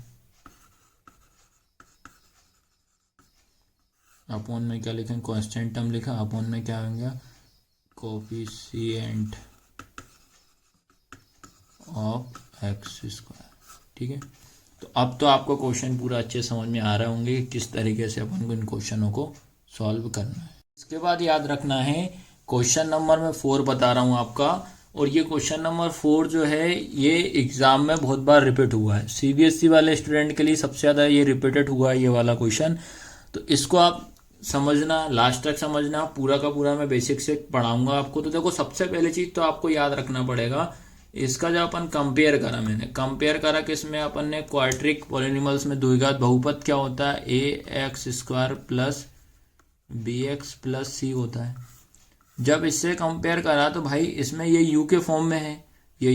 अपॉन में क्या लिखेंगे, कांस्टेंट टर्म लिखा, अपॉन में क्या होंगे कोएफिशिएंट ऑफ x², ठीक है। तो अब तो आपको क्वेश्चन पूरा अच्छे समझ में आ रहे होंगे कि किस तरीके से अपन को इन क्वेश्चनों को सॉल्व करना है। इसके बाद याद रखना है, क्वेश्चन नंबर मैं 4 बता रहा हूँ आपका, और ये क्वेश्चन नंबर 4 जो है ये एग्जाम में बहुत बार रिपीट हुआ है। सीबीएसई वाले स्टूडेंट के लिए सबसे ज़्यादा ये रिपीटेड हुआ है ये वाला क्वेश्चन। तो इसको आप समझना, लास्ट तक समझना, पूरा का पूरा मैं बेसिक से पढ़ाऊंगा आपको। तो देखो सबसे पहले चीज तो आपको याद रखना पड़ेगा, इसका जो अपन कंपेयर करा, मैंने कंपेयर करा किसमें, अपन ने क्वाड्रिक पॉलिनॉमियल्स में द्विघात बहुपद क्या होता है, ax² plus bx plus c होता है। जब इससे कंपेयर करा तो भाई इसमें ये u के फॉर्म में है, ये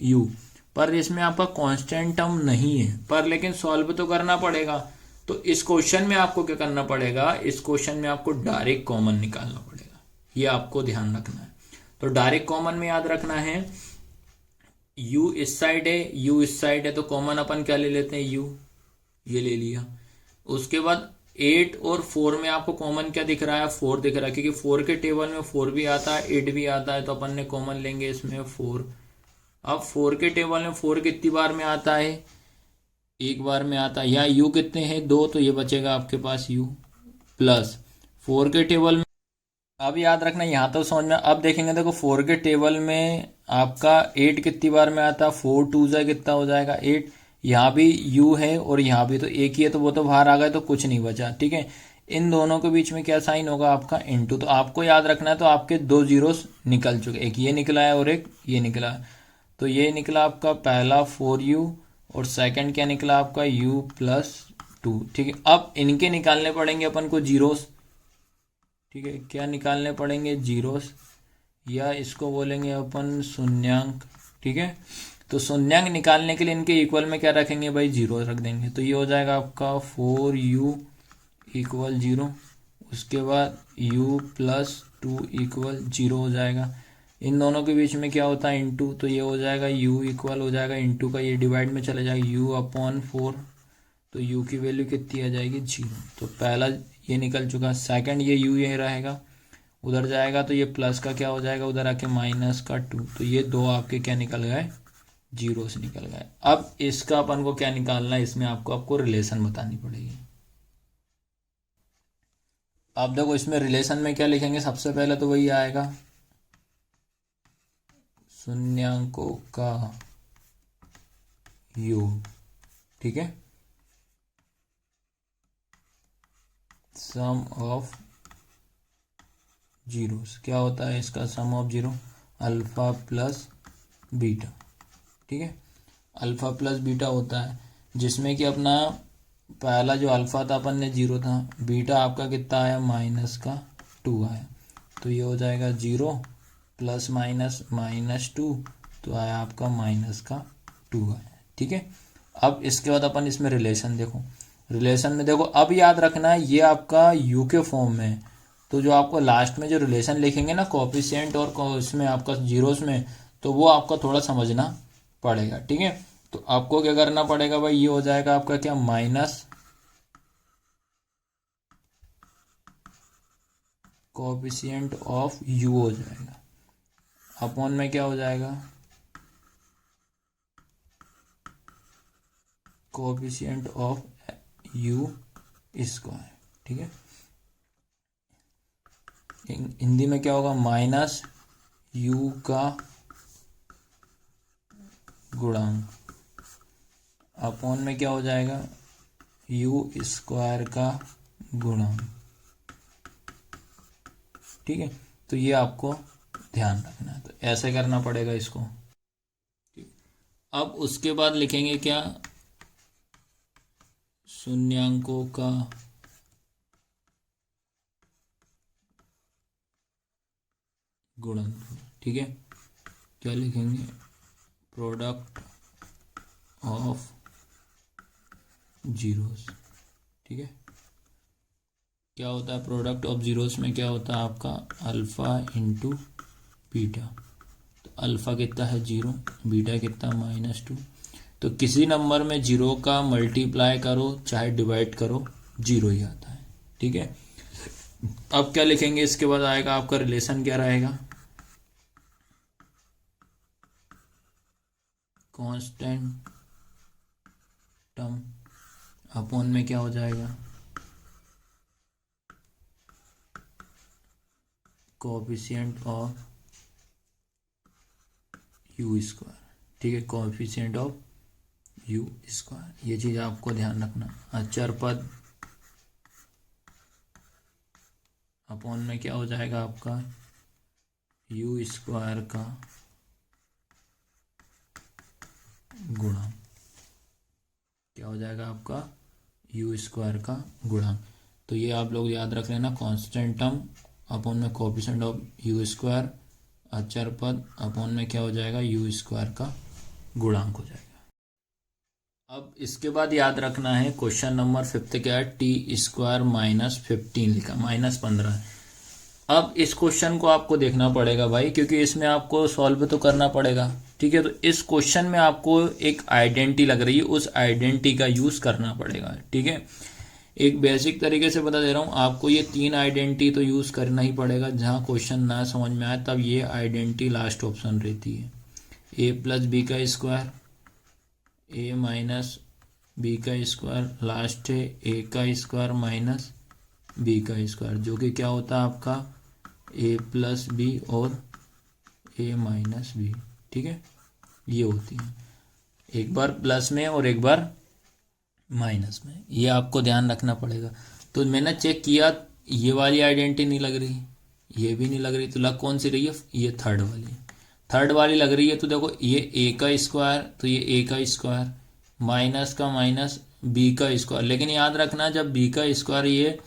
u पर इसमें आपका कांस्टेंट टर्म नहीं है, पर लेकिन सॉल्व तो करना पड़ेगा। तो इस क्वेश्चन में आपको क्या करना पड़ेगा, इस क्वेश्चन में आपको डायरेक्ट कॉमन निकालना पड़ेगा, ये आपको ध्यान रखना है। तो डायरेक्ट कॉमन में याद रखना है, u इस साइड है, u इस साइड है, तो कॉमन अपन क्या ले लेते हैं, u, ये ले लिया। उसके बाद 8 और 4 में आपको कॉमन क्या दिख रहा है, 4 दिख रहा है, क्योंकि 4 के टेबल में 4 भी आता है 8 भी आता है, तो अपन ने कॉमन लेंगे इसमें 4। अब 4 के टेबल में 4 कितनी बार में आता है, एक बार में आता है, यहाँ u कितने हैं 2, तो ये बचेगा आपके पास u प्लस 4 के टेबल में। अब याद रखना यहाँ तो समझ में। अब देखेंगे देखो 4 के टेबल में आपका 8 कितनी बार में आता है, 4 2 जा कितना हो जाएगा 8। यहाँ भी u है और यहाँ भी तो एक ही है, तो वो तो बाहर आ गए, तो कुछ नहीं बचा। ठीक है, इन दोनों के बीच में क्या साइन होगा आपका इनटू। तो आपको याद रखना है, तो आपके दो जीरोस निकल चुके, एक ये निकला है और एक ये निकला है। तो ये निकला आपका पहला 4u और सेकंड क्या निकला आपका u प्लस 2। ठीक है, अब इनके निकालने पड़ेंगे अपन को जीरोस। ठीक है, क्या निकालने पड़ेंगे जीरोस, या इसको बोलेंगे अपन शून्यांक। ठीक है, तो शून्यांक निकालने के लिए इनके इक्वल में क्या रखेंगे भाई, जीरो रख देंगे। तो ये हो जाएगा आपका 4u इक्वल 0। उसके बाद u प्लस 2 इक्वल 0 हो जाएगा। इन दोनों के बीच में क्या होता है इंटू, तो ये हो जाएगा u इक्वल हो जाएगा इंटू का ये डिवाइड में चला जाएगा u अपॉन 4। तो u की वैल्यू कितनी आ जाएगी 0। तो पहला ये निकल चुका, सेकंड ये u ये रहेगा, उधर जाएगा तो ये प्लस का क्या हो जाएगा, उधर आके माइनस का 2। तो ये दो आपके क्या निकल गए, जीरो से निकल गए। अब इसका अपन को क्या निकालना है, इसमें आपको रिलेशन बतानी पड़ेगी। अब देखो इसमें रिलेशन में क्या लिखेंगे, सबसे पहले तो वही आएगा शून्यांकों का योग। ठीक है, सम ऑफ जीरोस क्या होता है इसका, sum of zero alpha plus beta. ठीक है, अल्फा प्लस बीटा होता है, जिसमें कि अपना पहला जो अल्फा था अपन ने 0 था, बीटा आपका कितना आया माइनस का 2 आया। तो ये हो जाएगा 0 प्लस माइनस माइनस 2, तो आया आपका माइनस का 2 आया। ठीक है, अब इसके बाद अपन इसमें रिलेशन देखो, रिलेशन में देखो अब याद रखना है ये आपका यू के फॉर्म में है। तो जो आपको लास्ट में जो रिलेशन लिखेंगे ना कोफिशिएंट और इसमें आपका जीरोस में, तो वो आपका थोड़ा समझना पड़ेगा। ठीक है, तो आपको क्या करना पड़ेगा भाई, ये हो जाएगा आपका क्या माइनस कोफिशिएंट ऑफ यू हो जाएगा, अपॉन में क्या हो जाएगा कोफिशिएंट ऑफ यू स्क्वायर। ठीक है, हिंदी में क्या होगा माइनस यू का गुणांक, अपॉन में क्या हो जाएगा यू स्क्वायर का गुणांक। ठीक है, तो ये आपको ध्यान रखना है, तो ऐसे करना पड़ेगा इसको। अब उसके बाद लिखेंगे क्या, शून्यांकों का गुणनफल। ठीक है, क्या लिखेंगे, प्रोडक्ट ऑफ जीरोस। ठीक है, क्या होता है प्रोडक्ट ऑफ जीरोस में, क्या होता है आपका अल्फा इंटू बीटा। तो अल्फा कितना है 0, बीटा कितना -2। तो किसी नंबर में 0 का मल्टीप्लाई करो चाहे डिवाइड करो 0 ही आता है। ठीक है, अब क्या लिखेंगे इसके बाद आएगा आपका रिलेशन क्या रहेगा, कांस्टेंट टर्म, अपॉन में क्या हो जाएगा कोएफिशिएंट ऑफ यू स्क्वायर। ठीक है, कोएफिशिएंट ऑफ यू स्क्वायर, ये चीज़ आपको ध्यान रखना। अचर पद अपॉन में क्या हो जाएगा आपका यू स्क्वायर का गुणा, क्या हो जाएगा आपका यू स्क्वायर का गुणा। तो ये आप लोग याद रख लेना, कांस्टेंट टर्म अपॉन में कोएफिशिएंट ऑफ यू स्क्वायर, अचर पद अपॉन में क्या हो जाएगा यू स्क्वायर का गुणांक हो जाएगा। अब इसके बाद याद रखना है क्वेश्चन नंबर 5 क्या है, टी स्क्वायर -15 लिखा, -15। अब इस क्वेश्चन को आपको देखना पड़ेगा भाई, क्योंकि इसमें आपको सॉल्व तो करना पड़ेगा। ठीक है, तो इस क्वेश्चन में आपको एक आइडेंटिटी लग रही है, उस आइडेंटिटी का यूज करना पड़ेगा। ठीक है, एक बेसिक तरीके से बता दे रहा हूँ आपको, ये 3 आइडेंटिटी तो यूज करना ही पड़ेगा। जहाँ क्वेश्चन ना समझ में आए तब ये आइडेंटिटी लास्ट ऑप्शन रहती है, a + b का स्क्वायर, a - बी का स्क्वायर, लास्ट है ए का स्क्वायर माइनस बी का स्क्वायर, जो कि क्या होता है आपका ए प्लस बी और ए माइनस बी। ठीक है, ये होती है, एक बार प्लस में और एक बार माइनस में, ये आपको ध्यान रखना पड़ेगा। तो मैंने चेक किया, ये वाली आइडेंटिटी नहीं लग रही, ये भी नहीं लग रही, तो लग कौन सी रही है, ये थर्ड वाली है। थर्ड वाली लग रही है, तो देखो ये ए का स्क्वायर, तो ये ए का स्क्वायर माइनस का माइनस बी का स्क्वायर। लेकिन याद रखना, जब बी का स्क्वायर, ये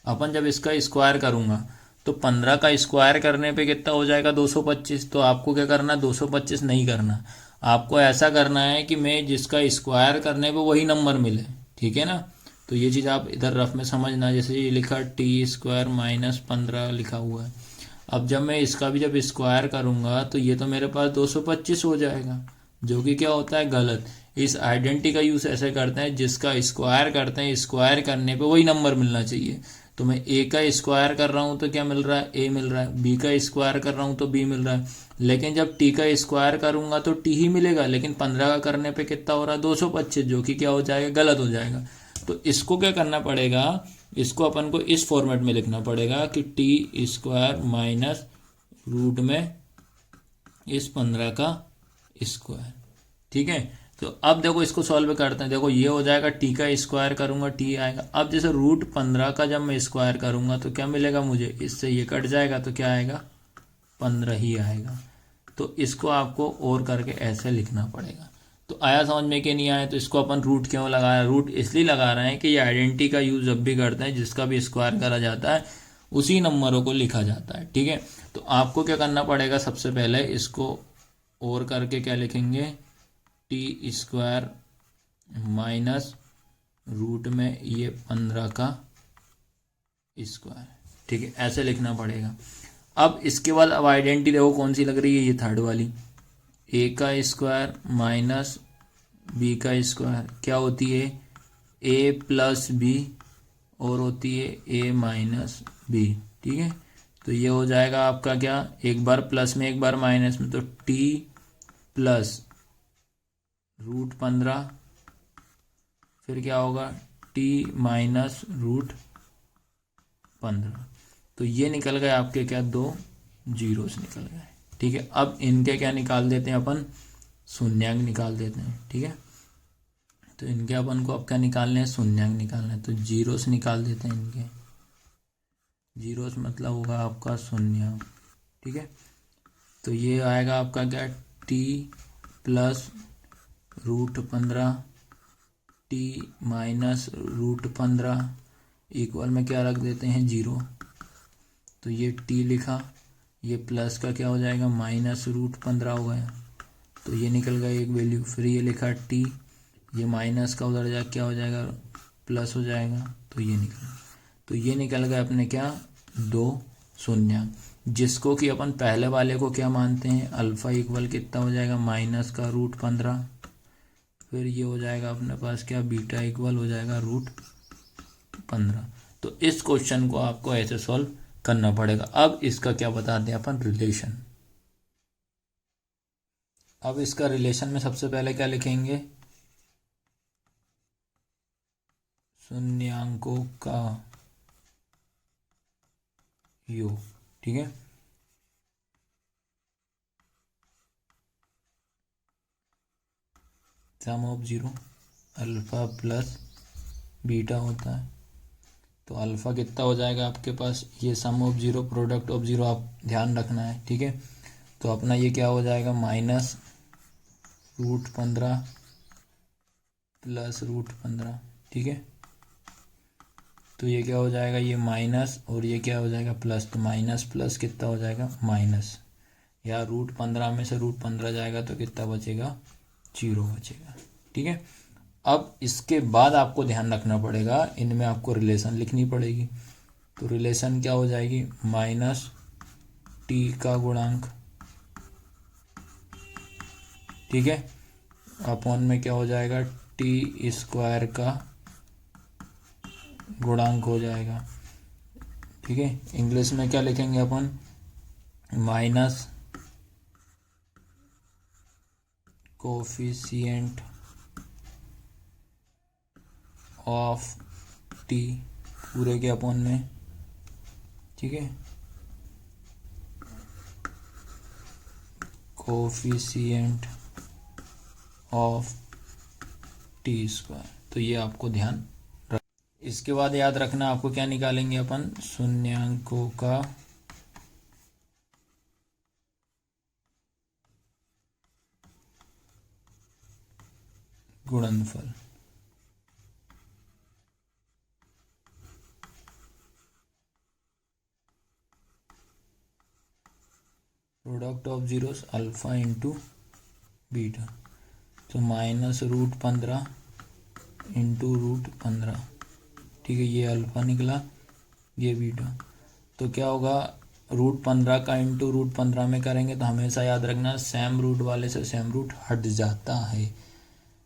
अपन जब इसका स्क्वायर करूंगा तो 15 का स्क्वायर करने पे कितना हो जाएगा, 225। तो आपको क्या करना, 225 नहीं करना, आपको ऐसा करना है कि मैं जिसका स्क्वायर करने पे वही नंबर मिले। ठीक है ना, तो ये चीज़ आप इधर रफ में समझना। जैसे ये लिखा टी स्क्वायर माइनस 15 लिखा हुआ है, अब जब मैं इसका भी जब स्क्वायर करूंगा तो ये तो मेरे पास 225 हो जाएगा, जो कि क्या होता है, गलत। इस आइडेंटिटी का यूज ऐसे करते हैं, जिसका स्क्वायर करते हैं, स्क्वायर करने पे वही नंबर मिलना चाहिए। तो मैं ए का स्क्वायर कर रहा हूँ तो क्या मिल रहा है, ए मिल रहा है, बी का स्क्वायर कर रहा हूँ तो बी मिल रहा है। लेकिन जब टी का स्क्वायर करूंगा तो टी ही मिलेगा, लेकिन 15 का करने पे कितना हो रहा है, 225, जो कि क्या हो जाएगा, गलत हो जाएगा। तो इसको क्या करना पड़ेगा, इसको अपन को इस फॉर्मेट में लिखना पड़ेगा कि टी स्क्वायर माइनस रूट में इस 15 का स्क्वायर। ठीक है, तो अब देखो इसको सॉल्व करते हैं। देखो ये हो जाएगा, टी का स्क्वायर करूंगा टी आएगा। अब जैसे रूट 15 का जब मैं स्क्वायर करूंगा तो क्या मिलेगा मुझे, इससे ये कट जाएगा तो क्या आएगा, 15 ही आएगा। तो इसको आपको और करके ऐसे लिखना पड़ेगा। तो आया समझ में कि नहीं आया, तो इसको अपन रूट क्यों लगाया, रूट इसलिए लगा रहे हैं कि ये आइडेंटिटी का यूज जब भी करते हैं, जिसका भी स्क्वायर करा जाता है उसी नंबरों को लिखा जाता है। ठीक है, तो आपको क्या करना पड़ेगा, सबसे पहले इसको और करके क्या लिखेंगे, टी स्क्वायर माइनस रूट में ये 15 का स्क्वायर। ठीक है, ऐसे लिखना पड़ेगा। अब इसके बाद अब आइडेंटिटी देखो कौन सी लग रही है, ये थर्ड वाली, ए का स्क्वायर माइनस बी का स्क्वायर क्या होती है, ए प्लस बी और होती है ए माइनस बी। ठीक है, तो ये हो जाएगा आपका क्या, एक बार प्लस में एक बार माइनस में, तो टी प्लस रूट 15, फिर क्या होगा, टी माइनस रूट 15। तो ये निकल गए आपके क्या, दो जीरोस निकल गए। ठीक है, अब इनके क्या निकाल देते हैं अपन, शून्यांक निकाल देते हैं। ठीक है, तो इनके अपन को अब क्या निकालने हैं, शून्यांक निकालना है, तो जीरोस निकाल देते हैं इनके। जीरोस मतलब होगा आपका शून्यांक। ठीक है, तो ये आएगा आपका क्या, T plus root 15 T minus root 15 equal में क्या रख देते हैं, जीरो। तो ये टी लिखा, ये प्लस का क्या हो जाएगा, माइनस रूट 15 हो गया, तो ये निकल गया एक वैल्यू। फिर ये लिखा टी, ये माइनस का उधर जा क्या हो जाएगा, प्लस हो जाएगा, तो ये निकल, तो ये निकल गया अपने क्या, दो शून्य, जिसको कि अपन पहले वाले को क्या मानते हैं, अल्फा इक्वल कितना हो जाएगा, माइनस का रूट 15। फिर ये हो जाएगा अपने पास क्या, बीटा इक्वल हो जाएगा रूट 15। तो इस क्वेश्चन को आपको ऐसे सॉल्व करना पड़ेगा। अब इसका क्या बता दें अपन, रिलेशन। अब इसका रिलेशन में सबसे पहले क्या लिखेंगे, शून्यांकों का योग। ठीक है, sum of zero alpha plus beta होता है, तो अल्फा कितना हो जाएगा आपके पास, ये sum of zero product of zero आप ध्यान रखना है। ठीक है, तो अपना ये क्या हो जाएगा, माइनस रूट 15 प्लस रूट 15। ठीक है, तो ये क्या हो जाएगा, ये माइनस और ये क्या हो जाएगा, प्लस। तो माइनस प्लस कितना हो जाएगा, माइनस, या रूट 15 में से रूट 15 जाएगा तो कितना बचेगा, जीरो बचेगा। ठीक है, अब इसके बाद आपको ध्यान रखना पड़ेगा, इनमें आपको रिलेशन लिखनी पड़ेगी। तो रिलेशन क्या हो जाएगी, माइनस टी का गुणांक, ठीक है, अपॉन में क्या हो जाएगा, टी स्क्वायर का गुणांक हो जाएगा। ठीक है, इंग्लिश में क्या लिखेंगे अपन, माइनस कोफिशिएंट ऑफ टी पूरे के अपॉन में, ठीक है, कोफिशिएंट ऑफ टी स्क्वायर। तो ये आपको ध्यान रख। इसके बाद याद रखना आपको क्या निकालेंगे अपन, शून्यांकों का गुणनफल। Product of zeros alpha into beta. तो -√15 इंटू √15, ठीक है, ये अल्फा निकला, ये बीटा। तो क्या होगा, √15 का इंटू √15 में करेंगे तो हमेशा याद रखना सेम रूट वाले से सेम रूट हट जाता है।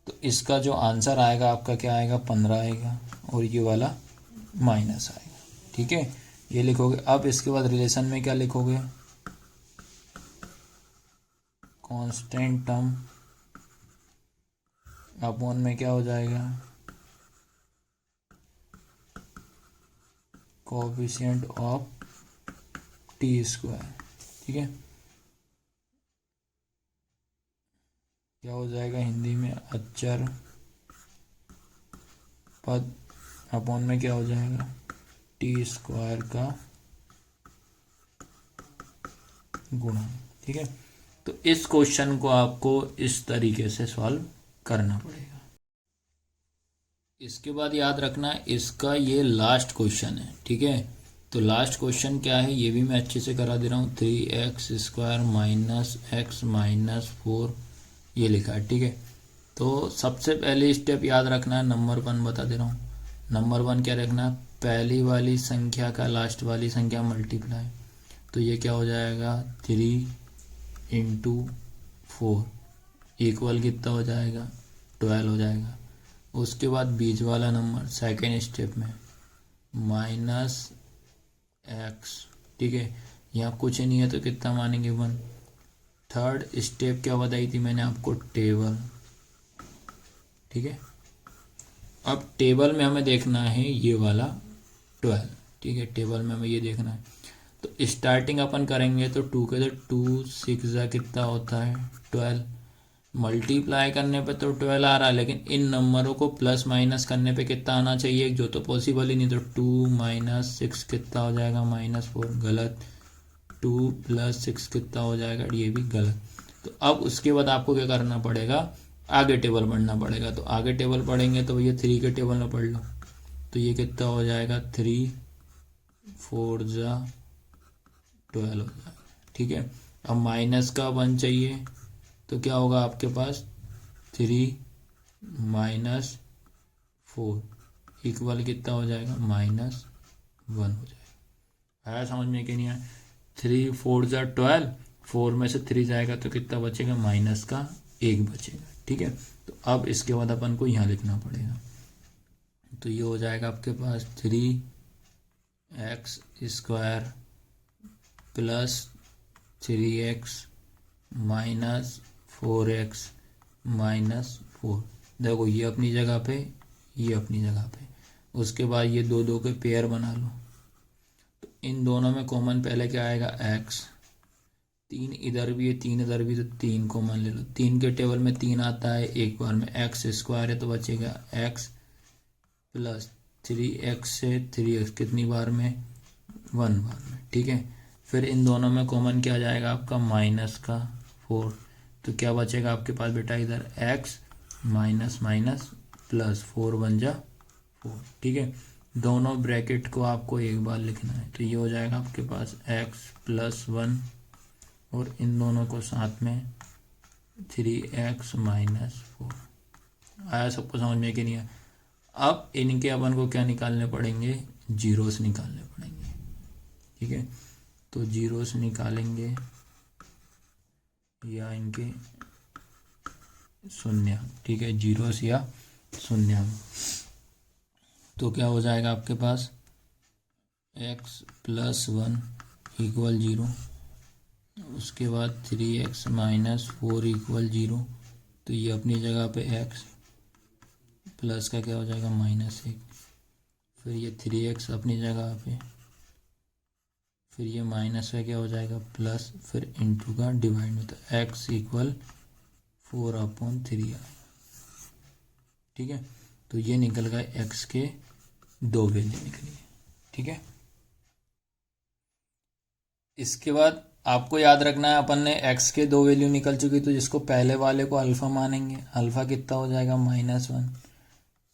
तो इसका जो आंसर आएगा आपका क्या आएगा, 15 आएगा, और ये वाला माइनस आएगा, ठीक है, ये लिखोगे। अब इसके बाद रिलेशन में क्या लिखोगे, कांस्टेंट टर्म अपॉन में क्या हो जाएगा, कोएफिशिएंट ऑफ टी स्क्वायर, ठीक है, क्या हो जाएगा हिंदी में, अचर पद अपॉन में क्या हो जाएगा, टी स्क्वायर का गुणा, ठीक है। तो इस क्वेश्चन को आपको इस तरीके से सॉल्व करना पड़ेगा। इसके बाद याद रखना इसका ये लास्ट क्वेश्चन है, ठीक है। तो लास्ट क्वेश्चन क्या है ये भी मैं अच्छे से करा दे रहा हूँ, 3x² माइनस x माइनस 4 ये लिखा है, ठीक है। तो सबसे पहले स्टेप याद रखना है, नंबर 1 बता दे रहा हूँ। नंबर 1 क्या रखना, पहली वाली संख्या का लास्ट वाली संख्या मल्टीप्लाई। तो ये क्या हो जाएगा, 3 इंटू 4 इक्वल कितना हो जाएगा, 12 हो जाएगा। उसके बाद बीच वाला नंबर सेकेंड स्टेप में -x, ठीक है, यहाँ कुछ नहीं है तो कितना मानेंगे, 1। थर्ड स्टेप क्या बताई थी मैंने आपको, टेबल, ठीक है। अब टेबल में हमें देखना है ये वाला 12, ठीक है, टेबल में हमें ये देखना है। तो स्टार्टिंग अपन करेंगे तो 2 के तो 2 6 कितना होता है, 12। मल्टीप्लाई करने पे तो 12 आ रहा है, लेकिन इन नंबरों को प्लस माइनस करने पे कितना आना चाहिए, जो तो पॉसिबल ही नहीं। तो 2 - 6 कितना हो जाएगा, -4, गलत। 2 + 6 कितना हो जाएगा, ये भी गलत। तो अब उसके बाद आपको क्या करना पड़ेगा, आगे टेबल पढ़ना पड़ेगा। तो आगे टेबल पढ़ेंगे तो भैया 3 के टेबल में पढ़ लो। तो ये कितना हो जाएगा, 3 4 जा 12 हो जाएगा, ठीक है। अब माइनस का 1 चाहिए तो क्या होगा आपके पास, 3 - 4 इक्वल कितना हो जाएगा, -1 हो जाएगा। आया समझ में कि नहीं आया, 3 4 जा 12, 4 में से 3 जाएगा तो कितना बचेगा, -1 बचेगा, ठीक है। तो अब इसके बाद अपन को यहाँ लिखना पड़ेगा। तो ये हो जाएगा आपके पास 3x² + 3x - 4x - 4। देखो ये अपनी जगह पे, ये अपनी जगह पे। उसके बाद ये दो दो के पेयर बना लो। तो इन दोनों में कॉमन पहले क्या आएगा, x। 3 इधर भी है, 3 इधर भी, तो 3 कॉमन ले लो। 3 के टेबल में 3 आता है एक बार में, x² है तो बचेगा x + 3x से 3x कितनी बार में, 1 बार में, ठीक है। फिर इन दोनों में कॉमन क्या जाएगा आपका, -4। तो क्या बचेगा आपके पास बेटा, इधर x - +4 बन जा 4, ठीक है। दोनों ब्रैकेट को आपको एक बार लिखना है। तो ये हो जाएगा आपके पास x + 1 और इन दोनों को साथ में 3x - 4। आया सबको समझ में कि नहीं आया। अब इनके अपन को क्या निकालने पड़ेंगे, जीरोस निकालने पड़ेंगे, ठीक है। तो जीरोस निकालेंगे या इनके शून्य, ठीक है, जीरोस या शून्य। तो क्या हो जाएगा आपके पास, x + 1 = 0। उसके बाद 3x - 4 = 0। तो ये अपनी जगह पे x प्लस का क्या हो जाएगा -1, फिर ये 3x अपनी जगह पे, फिर ये माइनस का क्या हो जाएगा प्लस, फिर इंटू का डिवाइड में, तो x = 4/3 ठीक है। तो ये निकल गए x के 2 वैल्यू निकली, ठीक है। इसके बाद आपको याद रखना है, अपन ने x के 2 वैल्यू निकल चुकी, तो जिसको पहले वाले को अल्फ़ा मानेंगे, अल्फ़ा कितना हो जाएगा -1,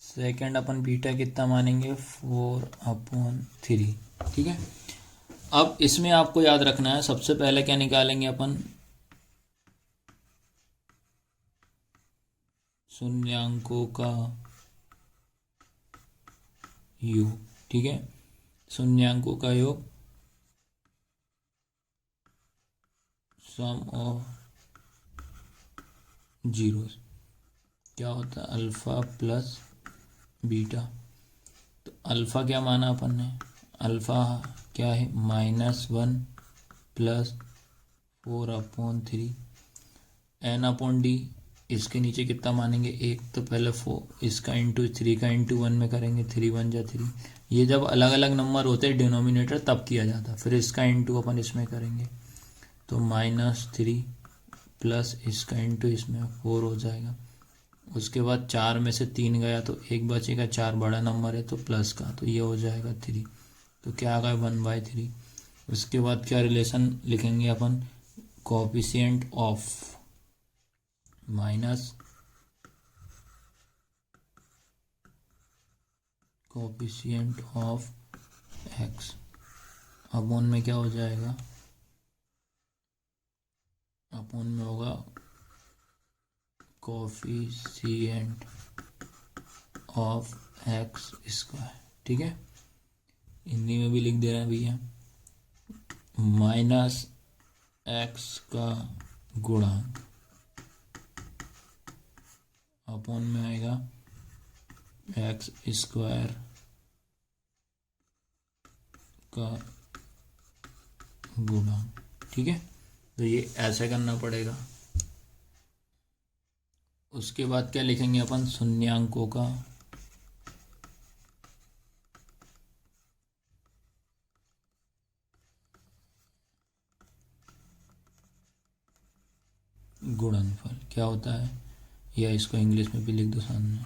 सेकेंड अपन बीटा कितना मानेंगे 4/3, ठीक है। अब इसमें आपको याद रखना है, सबसे पहले क्या निकालेंगे अपन, शून्यांकों का योग, ठीक है। शून्यांकों का योग, सम ऑफ जीरोस, क्या होता है अल्फ़ा प्लस बीटा। तो अल्फ़ा क्या माना अपन ने, अल्फ़ा क्या है -1 प्लस 4/3 n/d, इसके नीचे कितना मानेंगे 1, तो पहले 4 इसका इंटू 3 का इंटू 1 में करेंगे, 3 × 1 = 3। ये जब अलग अलग नंबर होते हैं डिनोमिनेटर तब किया जाता, फिर इसका इंटू अपन इसमें करेंगे, तो -3 प्लस इसका इंटू इसमें 4 हो जाएगा। उसके बाद 4 में से 3 गया तो 1 बचेगा, 4 बड़ा नंबर है तो प्लस का, तो ये हो जाएगा 3, तो क्या आ गया 1/3। उसके बाद क्या रिलेशन लिखेंगे अपन, coefficient of coefficient of x upon में क्या हो जाएगा, अपॉन में होगा कोएफिशिएंट ऑफ x², ठीक है। हिंदी में भी लिख दे रहे हैं भैया, -x का गुणांक अपॉन में आएगा x² का गुणांक, ठीक है। तो ये ऐसे करना पड़ेगा। उसके बाद क्या लिखेंगे अपन, शून्यांकों का गुणनफल क्या होता है, या इसको इंग्लिश में भी लिख दो सामने,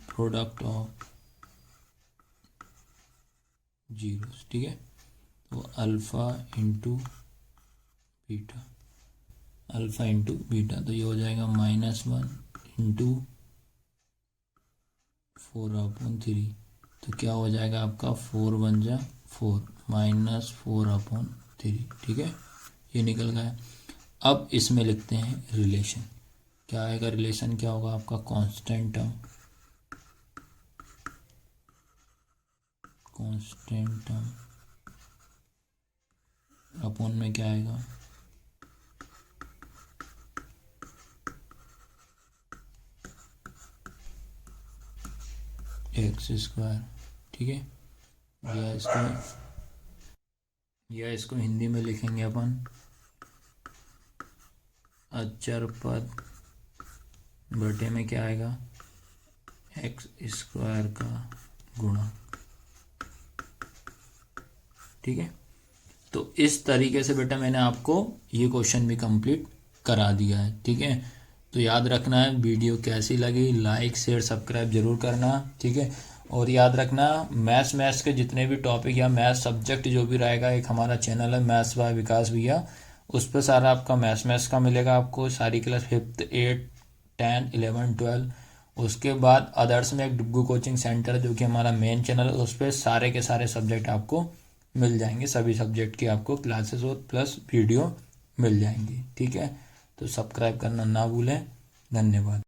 प्रोडक्ट ऑफ जीरोस, ठीक है। तो alpha into beta, alpha into beta, तो ये हो जाएगा -1 इंटू 4/3, तो क्या हो जाएगा आपका 4 × 1 = 4 -4/3, ठीक है। ये निकल गया। अब इसमें लिखते हैं रिलेशन, क्या आएगा रिलेशन, क्या होगा आपका कांस्टेंट टर्म अपॉन में क्या आएगा x², ठीक है। या इसको हिंदी में लिखेंगे अपन अचर पद बटे में क्या आएगा x² का गुणा, ठीक है। तो इस तरीके से बेटा मैंने आपको ये क्वेश्चन भी कंप्लीट करा दिया है, ठीक है। तो याद रखना है, वीडियो कैसी लगी लाइक शेयर सब्सक्राइब जरूर करना, ठीक है। और याद रखना मैथ्स के जितने भी टॉपिक या मैथ्स सब्जेक्ट जो भी रहेगा, एक हमारा चैनल है मैथ्स बाय विकास भैया, उस पर सारा आपका मैथ्स का मिलेगा आपको, सारी क्लास 5th 8th 10 11 12। उसके बाद अदर्स में एक डुग्गू कोचिंग सेंटर जो कि हमारा मेन चैनल है, उस पर सारे के सारे सब्जेक्ट आपको मिल जाएंगे, सभी सब्जेक्ट की आपको क्लासेस और प्लस वीडियो मिल जाएंगी, ठीक है। तो सब्सक्राइब करना ना भूलें, धन्यवाद।